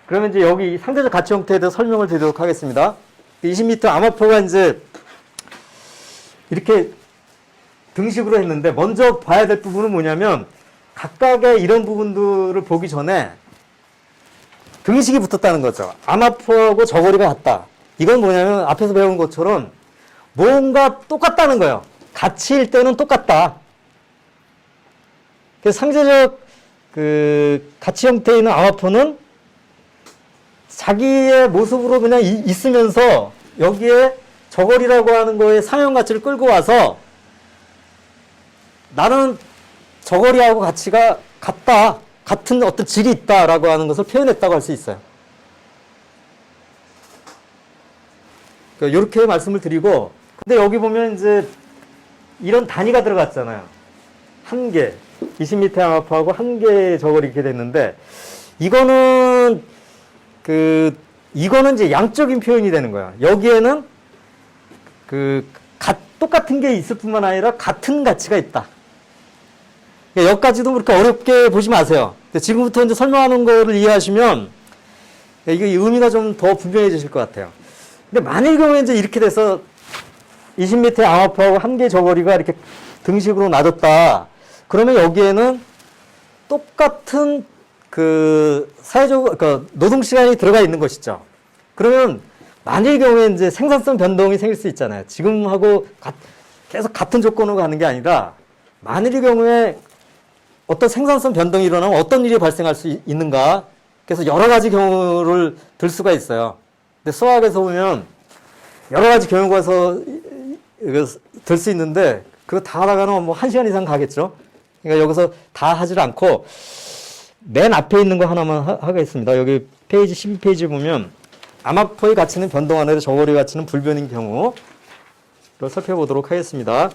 그러면 이제 여기 상대적 가치 형태에 대해서 설명을 드리도록 하겠습니다. 20m 암호포가 이제 이렇게 등식으로 했는데, 먼저 봐야 될 부분은 뭐냐면, 각각의 이런 부분들을 보기 전에 등식이 붙었다는 거죠. 암호포하고 저거리가 같다. 이건 뭐냐면 앞에서 배운 것처럼 뭔가 똑같다는 거예요. 가치일 때는 똑같다. 그래서 상대적 그 가치 형태에 있는 암호포는 자기의 모습으로 그냥 있으면서 여기에 저거리라고 하는 거에 상형 가치를 끌고 와서 나는 저거리하고 가치가 같다, 같은 어떤 질이 있다라고 하는 것을 표현했다고 할 수 있어요. 이렇게 말씀을 드리고, 근데 여기 보면 이제 이런 단위가 들어갔잖아요. 한 개, 20m 암호포하고 한 개의 저거리 이렇게 됐는데, 이거는 이제 양적인 표현이 되는 거야. 여기에는 똑같은 게 있을 뿐만 아니라 같은 가치가 있다. 여기까지도 그렇게 어렵게 보지 마세요. 지금부터 이제 설명하는 거를 이해하시면 이게 의미가 좀 더 분명해지실 것 같아요. 근데 만일 경우에 이제 이렇게 돼서 20m의 암호포하고 한 개의 저거리가 이렇게 등식으로 놔뒀다. 그러면 여기에는 똑같은 그러니까 노동 시간이 들어가 있는 것이죠. 그러면 만일 경우에 이제 생산성 변동이 생길 수 있잖아요. 지금하고 계속 같은 조건으로 가는 게 아니라, 만일의 경우에 어떤 생산성 변동이 일어나면 어떤 일이 발생할 수 있는가. 그래서 여러 가지 경우를 들 수가 있어요. 근데 수학에서 보면 여러 가지 경우가 들 수 있는데, 그거 다 하다가는 뭐 1시간 이상 가겠죠. 그러니까 여기서 다 하질 않고 맨 앞에 있는 거 하나만 하겠습니다. 여기 페이지 12페이지 보면 암호포의 가치는 변동하는데 저거리 가치는 불변인 경우를 살펴보도록 하겠습니다.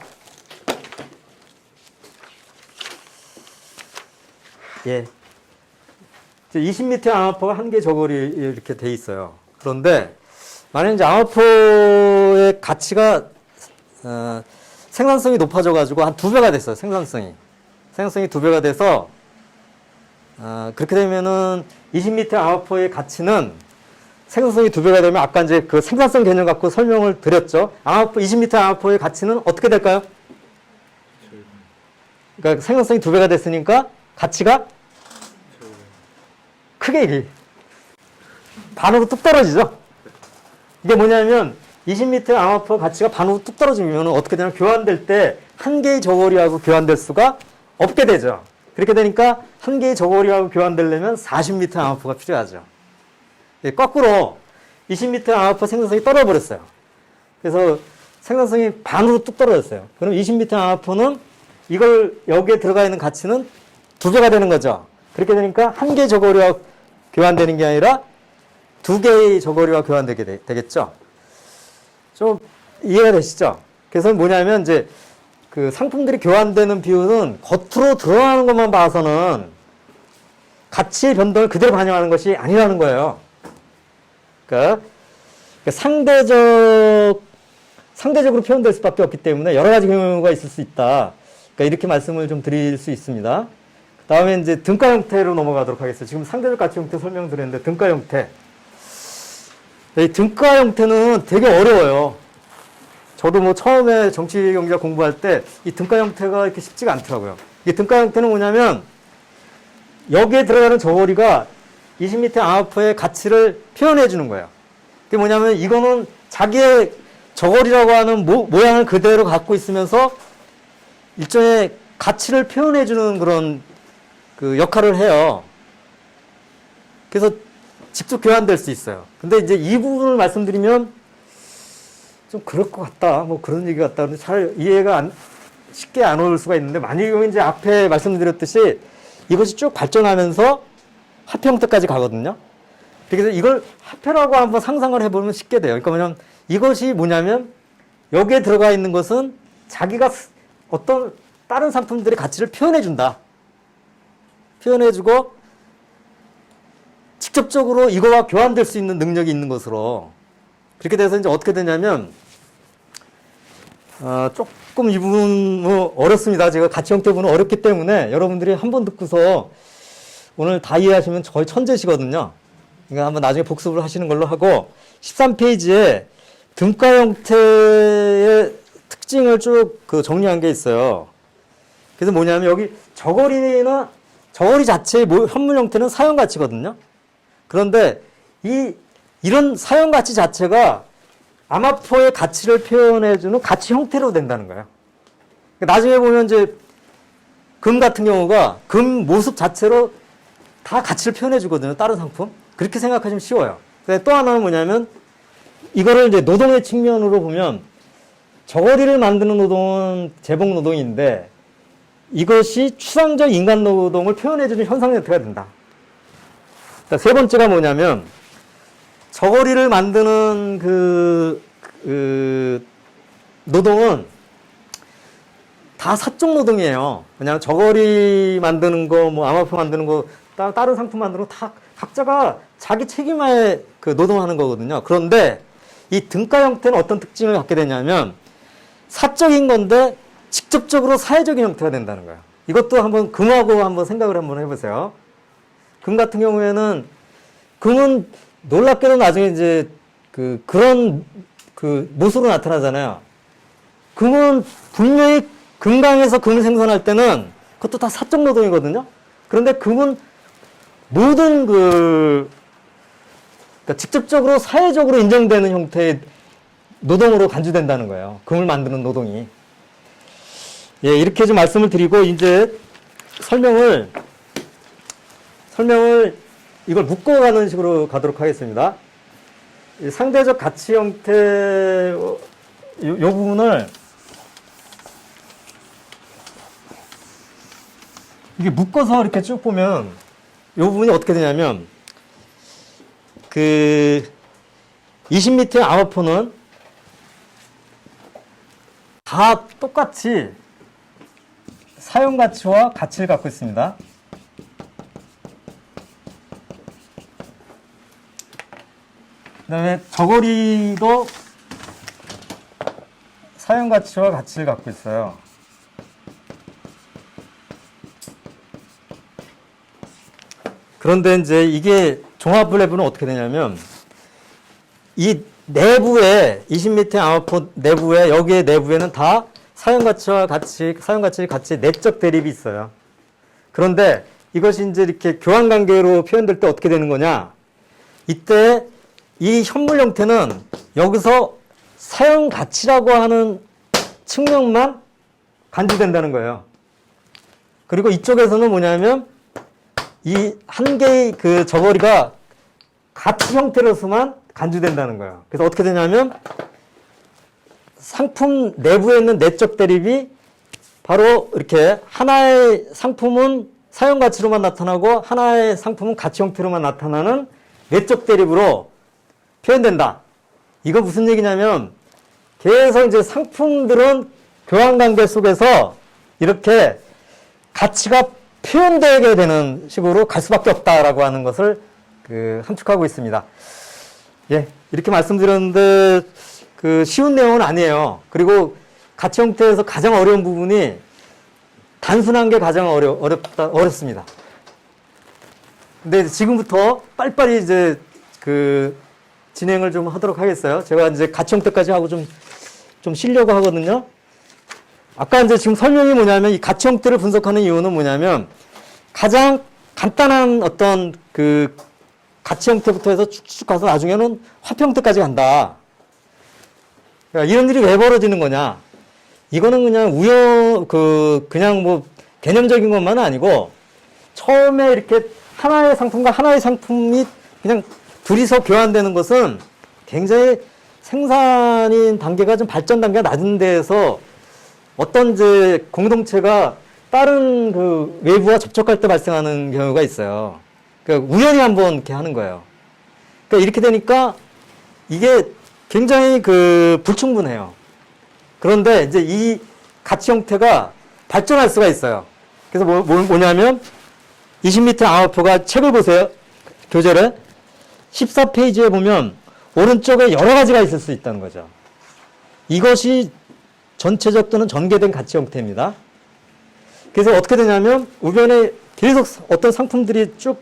예. 20m 암호포가 한 개 저거리 이렇게 돼 있어요. 그런데 만약 이제 암호포의 가치가 생산성이 높아져가지고 한 2배가 됐어요. 생산성이 2배가 돼서 그렇게 되면은 20m 암호포의 가치는 생산성이 2배가 되면, 아까 이제 그 생산성 개념 갖고 설명을 드렸죠. 20m 암호포의 가치는 어떻게 될까요? 그러니까 생산성이 2배가 됐으니까 가치가 크게 반으로 뚝 떨어지죠. 이게 뭐냐면 20m 암호포 가치가 반으로 뚝 떨어지면 어떻게 되냐면, 교환될 때 한 개의 저거리하고 교환될 수가 없게 되죠. 그렇게 되니까 한 개의 저거리하고 교환되려면 40m 암호포가 필요하죠. 거꾸로 20m 암호포 생산성이 떨어져버렸어요. 그래서 생산성이 반으로 뚝 떨어졌어요. 그럼 20m 암호포는 여기에 들어가 있는 가치는 2배가 되는 거죠. 그렇게 되니까 한 개의 저거리하고 교환되는 게 아니라 두 개의 저고리가 교환되게 되겠죠. 좀 이해가 되시죠? 그래서 뭐냐면 이제 그 상품들이 교환되는 비율은 겉으로 드러나는 것만 봐서는 가치의 변동을 그대로 반영하는 것이 아니라는 거예요. 그러니까 상대적으로 표현될 수밖에 없기 때문에 여러 가지 경우가 있을 수 있다. 그러니까 이렇게 말씀을 좀 드릴 수 있습니다. 그 다음에 이제 등가 형태로 넘어가도록 하겠습니다. 지금 상대적 가치 형태 설명드렸는데 등가 형태. 이 등가 형태는 되게 어려워요. 저도 뭐 처음에 정치경제학 공부할 때 이 등가 형태가 이렇게 쉽지가 않더라고요. 이 등가 형태는 뭐냐면 여기에 들어가는 저고리가 20m 암호표의 가치를 표현해 주는 거예요. 그게 뭐냐면 이거는 자기의 저고리라고 하는 모양을 그대로 갖고 있으면서 일종의 가치를 표현해 주는 그런 그 역할을 해요. 그래서 직접 교환될 수 있어요. 근데 이제 이 부분을 말씀드리면 좀 그럴 것 같다. 뭐 그런 얘기 같다. 잘 이해가 쉽게 안 올 수가 있는데 만약에 이제 앞에 말씀드렸듯이 이것이 쭉 발전하면서 화폐 형태까지 가거든요. 그래서 이걸 화폐라고 한번 상상을 해보면 쉽게 돼요. 그러니까 뭐냐면 이것이 뭐냐면 여기에 들어가 있는 것은 자기가 어떤 다른 상품들의 가치를 표현해준다. 표현해주고 직접적으로 이거와 교환될 수 있는 능력이 있는 것으로 그렇게 돼서 이제 어떻게 되냐면 조금 이 부분 어렵습니다. 제가 가치 형태 부분은 어렵기 때문에 여러분들이 한 번 듣고서 오늘 다 이해하시면 거의 천재시거든요. 그러니까 한번 나중에 복습을 하시는 걸로 하고 13페이지에 등가 형태의 특징을 쭉 정리한 게 있어요. 그래서 뭐냐면 여기 저고리 자체의 현물 형태는 사용 가치거든요. 그런데 이런 사용 가치 자체가 암호표의 가치를 표현해주는 가치 형태로 된다는 거예요. 나중에 보면 이제 금 같은 경우가 금 모습 자체로 다 가치를 표현해주거든요. 다른 상품. 그렇게 생각하시면 쉬워요. 또 하나는 뭐냐면 이거를 이제 노동의 측면으로 보면 저고리를 만드는 노동은 제복 노동인데 이것이 추상적 인간 노동을 표현해주는 현상 형태가 된다. 세 번째가 뭐냐면 저고리를 만드는 노동은 다 사적 노동이에요. 그냥 저고리 만드는 거, 뭐 암호표 만드는 거, 다른 상품 만드는 거 다 각자가 자기 책임하에 노동하는 거거든요. 그런데 이 등가 형태는 어떤 특징을 갖게 되냐면 사적인 건데 직접적으로 사회적인 형태가 된다는 거예요. 이것도 한번 금하고 한번 생각을 한번 해보세요. 금 같은 경우에는 금은 놀랍게도 나중에 이제 그런 모습으로 나타나잖아요. 금은 분명히 금강에서 금을 생산할 때는 그것도 다 사적 노동이거든요. 그런데 금은 모든 그러니까 직접적으로 사회적으로 인정되는 형태의 노동으로 간주된다는 거예요. 금을 만드는 노동이. 예, 이렇게 좀 말씀을 드리고 이제 설명을 이걸 묶어가는 식으로 가도록 하겠습니다. 상대적 가치 형태 요 부분을 이게 묶어서 이렇게 쭉 보면 요 부분이 어떻게 되냐면 20m의 암호표는 다 똑같이 사용 가치와 가치를 갖고 있습니다. 그 다음에 저고리도 사용 가치와 가치를 갖고 있어요. 그런데 이제 이게 종합 분류는 어떻게 되냐면 이 내부에 20m 암호표 내부에 여기에 내부에는 다 사용 가치와 사용 가치의 내적 대립이 있어요. 그런데 이것이 이제 이렇게 교환 관계로 표현될 때 어떻게 되는 거냐? 이때 이 현물 형태는 여기서 사용 가치라고 하는 측면만 간주된다는 거예요. 그리고 이쪽에서는 뭐냐면 이 한 개의 저고리가 가치 형태로서만 간주된다는 거예요. 그래서 어떻게 되냐면 상품 내부에 있는 내적 대립이 바로 이렇게 하나의 상품은 사용 가치로만 나타나고 하나의 상품은 가치 형태로만 나타나는 내적 대립으로 표현된다. 이거 무슨 얘기냐면 계속 이제 상품들은 교환 관계 속에서 이렇게 가치가 표현되게 되는 식으로 갈 수밖에 없다라고 하는 것을 함축하고 있습니다. 예, 이렇게 말씀드렸는데 쉬운 내용은 아니에요. 그리고 가치 형태에서 가장 어려운 부분이 단순한 게 가장 어렵습니다. 근데 지금부터 빨리빨리 이제 진행을 좀 하도록 하겠어요. 제가 이제 가치 형태까지 하고 좀 쉬려고 하거든요. 아까 이제 지금 설명이 뭐냐면 이 가치 형태를 분석하는 이유는 뭐냐면 가장 간단한 어떤 가치 형태부터 해서 쭉쭉 가서 나중에는 화폐 형태까지 간다. 그러니까 이런 일이 왜 벌어지는 거냐? 이거는 그냥 그냥 뭐 개념적인 것만은 아니고 처음에 이렇게 하나의 상품과 하나의 상품이 그냥 둘이서 교환되는 것은 굉장히 생산인 단계가 좀 발전 단계가 낮은 데에서 어떤 이제 공동체가 다른 외부와 접촉할 때 발생하는 경우가 있어요. 그러니까 우연히 한번 이렇게 하는 거예요. 그러니까 이렇게 되니까 이게 굉장히 불충분해요. 그런데 이제 이 가치 형태가 발전할 수가 있어요. 그래서 뭐냐면 20m 암호표가 책을 보세요. 교재를 14페이지에 보면 오른쪽에 여러 가지가 있을 수 있다는 거죠. 이것이 전체적 또는 전개된 가치 형태입니다. 그래서 어떻게 되냐면 우변에 계속 어떤 상품들이 쭉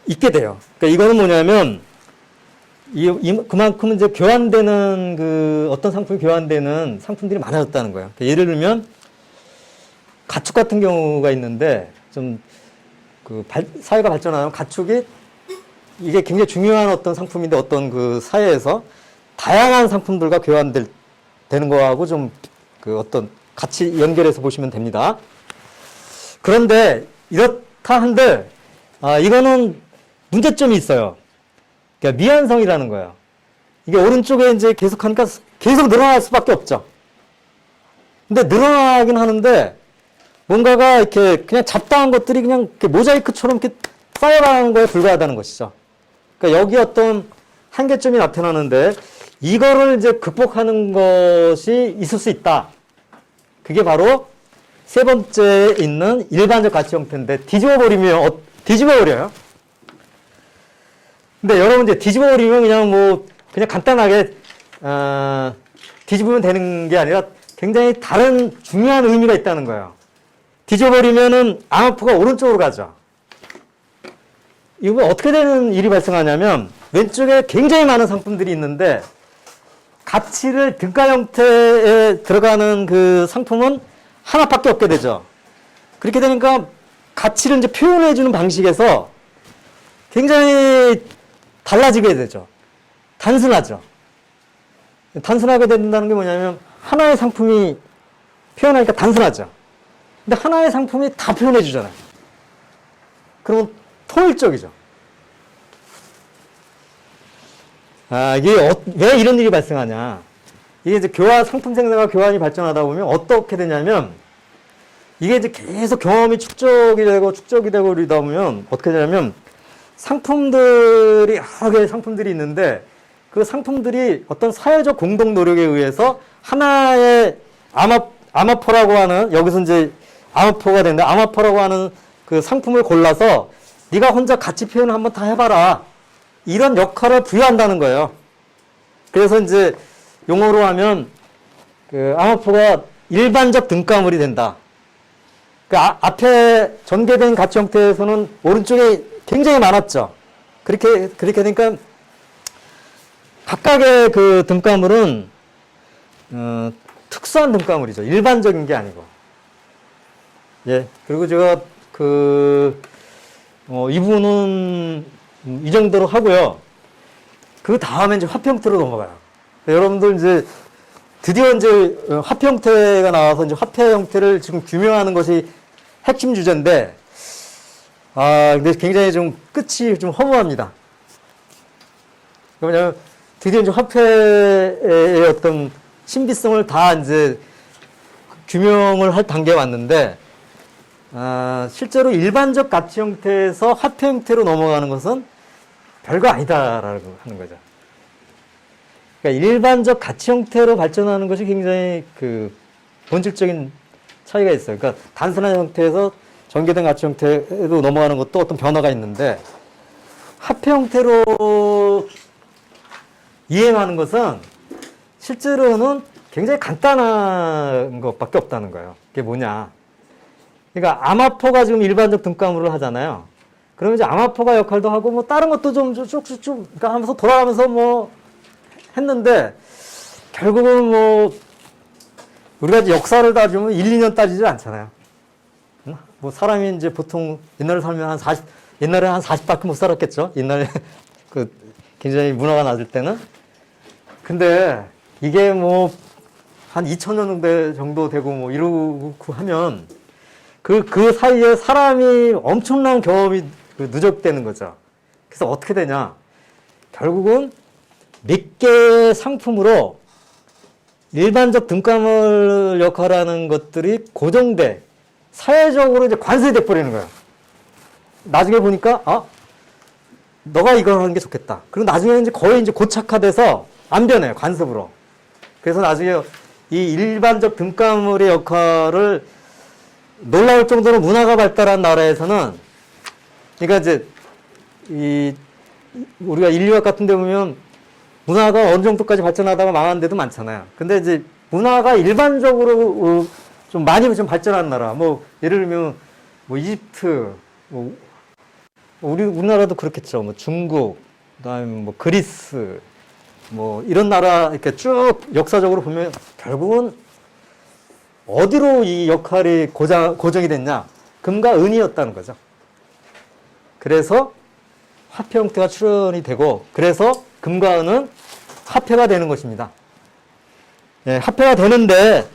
있게 돼요. 그러니까 이거는 뭐냐면 그만큼 이제 교환되는 어떤 상품이 교환되는 상품들이 많아졌다는 거예요. 그러니까 예를 들면 가축 같은 경우가 있는데 좀 사회가 발전하면 가축이 이게 굉장히 중요한 어떤 상품인데 어떤 사회에서 다양한 상품들과 교환되는 거하고 좀 어떤 같이 연결해서 보시면 됩니다. 그런데 이렇다 한들 이거는 문제점이 있어요. 그러니까 미완성이라는 거예요. 이게 오른쪽에 이제 계속 하니까 계속 늘어날 수밖에 없죠. 근데 늘어나긴 하는데 뭔가가 이렇게 그냥 잡다한 것들이 그냥 이렇게 모자이크처럼 이렇게 쌓여가는 거에 불과하다는 것이죠. 그러니까 여기 어떤 한계점이 나타나는데 이거를 이제 극복하는 것이 있을 수 있다. 그게 바로 세 번째에 있는 일반적 가치 형태인데 뒤집어버려요. 근데 여러분 이제 뒤집어버리면 그냥 간단하게 뒤집으면 되는 게 아니라 굉장히 다른 중요한 의미가 있다는 거예요. 뒤집어버리면은 암호표가 오른쪽으로 가죠. 이거 어떻게 되는 일이 발생하냐면 왼쪽에 굉장히 많은 상품들이 있는데 가치를 등가 형태에 들어가는 상품은 하나밖에 없게 되죠. 그렇게 되니까 가치를 이제 표현해주는 방식에서 굉장히 달라지게 되죠. 단순하죠. 단순하게 된다는 게 뭐냐면 하나의 상품이 표현하니까 단순하죠. 근데 하나의 상품이 다 표현해 주잖아요. 그러면 통일적이죠. 이게 왜 이런 일이 발생하냐. 이게 이제 상품 생산과 교환이 발전하다 보면 어떻게 되냐면 이게 이제 계속 경험이 축적이 되고 그러다 보면 어떻게 되냐면 여러 개의 상품들이 있는데 그 상품들이 어떤 사회적 공동 노력에 의해서 하나의 암호표라고 하는 여기서 이제 암호표가 되는데 암호표라고 하는 상품을 골라서 네가 혼자 가치 표현을 한번 다 해봐라. 이런 역할을 부여한다는 거예요. 그래서 이제 용어로 하면 암호표가 일반적 등가물이 된다. 앞에 전개된 가치 형태에서는 오른쪽에 굉장히 많았죠. 그렇게 되니까 각각의 등가물은 특수한 등가물이죠. 일반적인 게 아니고. 예. 그리고 제가 이 부분은 이 정도로 하고요. 그 다음에 이제 화폐 형태로 넘어가요. 여러분들 이제 드디어 이제 화폐 형태가 나와서 이제 화폐 형태를 지금 규명하는 것이 핵심 주제인데, 근데 굉장히 좀 끝이 좀 허무합니다. 왜냐면 드디어 이제 화폐의 어떤 신비성을 다 이제 규명을 할 단계에 왔는데, 실제로 일반적 가치 형태에서 화폐 형태로 넘어가는 것은 별거 아니다라고 하는 거죠. 그러니까 일반적 가치 형태로 발전하는 것이 굉장히 그 본질적인 차이가 있어요. 그러니까 단순한 형태에서 전개된 가치 형태로 넘어가는 것도 어떤 변화가 있는데, 화폐 형태로 이행하는 것은 실제로는 굉장히 간단한 것밖에 없다는 거예요. 그게 뭐냐. 그러니까 암화포가 지금 일반적 등가물을 하잖아요. 그러면 이제 암화포가 역할도 하고 뭐 다른 것도 좀 쭉쭉쭉 그러니까 하면서 돌아가면서 뭐 했는데, 결국은 뭐 우리가 이제 역사를 따지면 1, 2년 따지지 않잖아요. 뭐 사람이 이제 보통 옛날에 살면 한 40, 옛날에 한 40밖에 못 살았겠죠. 옛날에 그 굉장히 문화가 낮을 때는. 근데 이게 뭐 한 2000년 정도 되고 뭐 이러고 하면 그 사이에 사람이 엄청난 경험이 누적되는 거죠. 그래서 어떻게 되냐. 결국은 몇 개의 상품으로 일반적 등가물 역할하는 것들이 고정돼 사회적으로 이제 관세돼 버리는 거예요. 나중에 보니까 너가 이거 하는 게 좋겠다. 그리고 나중에 이제 거의 이제 고착화돼서 안 변해요, 관습으로. 그래서 나중에 이 일반적 등가물의 역할을 놀라울 정도로 문화가 발달한 나라에서는, 그러니까 이제 우리가 인류학 같은 데 보면 문화가 어느 정도까지 발전하다가 망한 데도 많잖아요. 근데 이제 문화가 일반적으로 좀 많이 좀 발전한 나라, 뭐 예를 들면 뭐 이집트, 뭐 우리나라도 그렇겠죠. 뭐 중국, 그다음에 뭐 그리스, 뭐 이런 나라 이렇게 쭉 역사적으로 보면 결국은 어디로 이 역할이 고정이 됐냐? 금과 은이었다는 거죠. 그래서 화폐 형태가 출현이 되고, 그래서 금과 은은 화폐가 되는 것입니다. 예, 화폐가 되는데,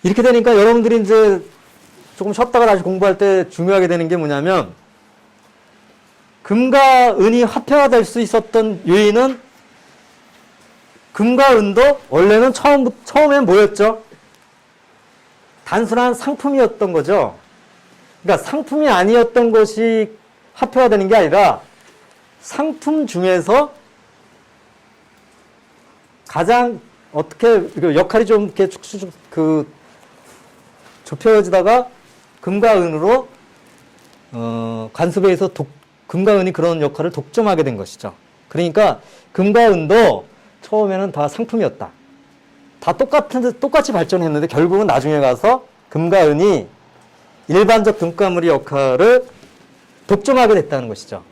이렇게 되니까 여러분들이 이제 조금 쉬었다가 다시 공부할 때 중요하게 되는 게 뭐냐면, 금과 은이 화폐가 될 수 있었던 요인은, 금과 은도 원래는 처음엔 뭐였죠? 단순한 상품이었던 거죠. 그러니까 상품이 아니었던 것이 화폐가 되는 게 아니라, 상품 중에서 가장 어떻게 역할이 좀 이렇게 축축 좁혀지다가 금과 은으로 관습에 의해서 금과 은이 그런 역할을 독점하게 된 것이죠. 그러니까 금과 은도 처음에는 다 상품이었다. 다 똑같이 발전했는데 결국은 나중에 가서 금과 은이 일반적 등가물의 역할을 독점하게 됐다는 것이죠.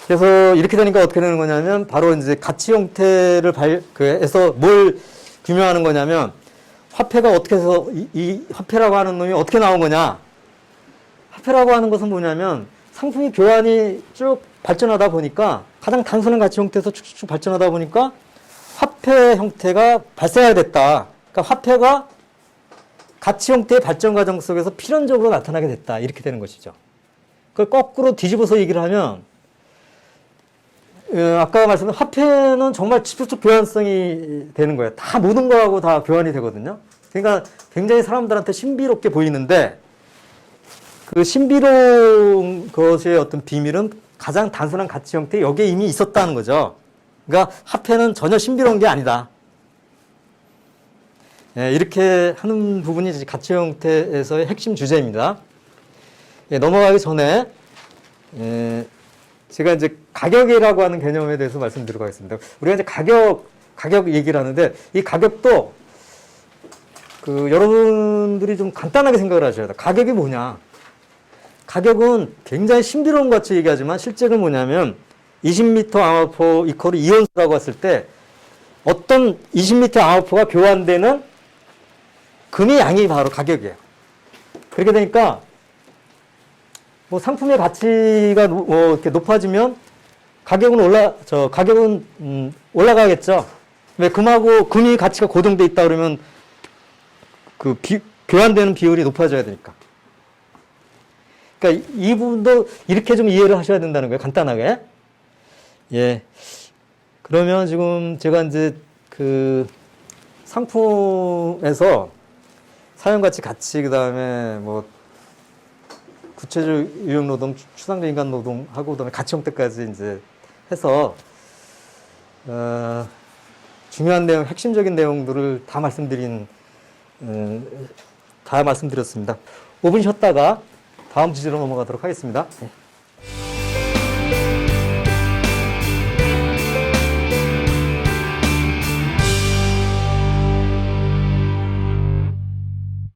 그래서 이렇게 되니까 어떻게 되는 거냐면, 바로 이제 가치 형태를 해서 뭘 규명하는 거냐면, 화폐가 어떻게 해서 이 화폐라고 하는 놈이 어떻게 나온 거냐. 화폐라고 하는 것은 뭐냐면, 상품이 교환이 쭉 발전하다 보니까, 가장 단순한 가치 형태에서 쭉쭉 발전하다 보니까 화폐 형태가 발생하게 됐다. 그러니까 화폐가 가치 형태의 발전 과정 속에서 필연적으로 나타나게 됐다. 이렇게 되는 것이죠. 그걸 거꾸로 뒤집어서 얘기를 하면, 아까 말씀드린 화폐는 정말 직접적 교환성이 되는 거예요. 다 모든 거하고 다 교환이 되거든요. 그러니까 굉장히 사람들한테 신비롭게 보이는데, 그 신비로운 것의 어떤 비밀은 가장 단순한 가치 형태, 여기에 이미 있었다는 거죠. 그러니까 화폐는 전혀 신비로운 게 아니다. 예, 이렇게 하는 부분이 이제 가치 형태에서의 핵심 주제입니다. 예, 넘어가기 전에 제가 이제 가격이라고 하는 개념에 대해서 말씀드리도록 하겠습니다. 우리가 이제 가격 얘기를 하는데, 이 가격도 여러분들이 좀 간단하게 생각을 하셔야 돼요. 가격이 뭐냐? 가격은 굉장히 신비로운 것 같이 얘기하지만 실제는 뭐냐면, 20m 암호포 이퀄 2온스라고 했을 때 어떤 20m 암호포가 교환되는 금의 양이 바로 가격이에요. 그렇게 되니까 뭐 상품의 가치가 이렇게 높아지면 가격은 올라가겠죠. 왜 금이 가치가 고정돼 있다 그러면 교환되는 비율이 높아져야 되니까. 그러니까 이 부분도 이렇게 좀 이해를 하셔야 된다는 거예요. 간단하게. 예. 그러면 지금 제가 이제 상품에서 사용가치 가치, 그 다음에 뭐 구체적 유형 노동, 추상적 인간 노동하고 그다음에 가치 형태까지 이제 해서 중요한 내용, 핵심적인 내용들을 다 다 말씀드렸습니다. 5분 쉬었다가 다음 주제로 넘어가도록 하겠습니다. 네.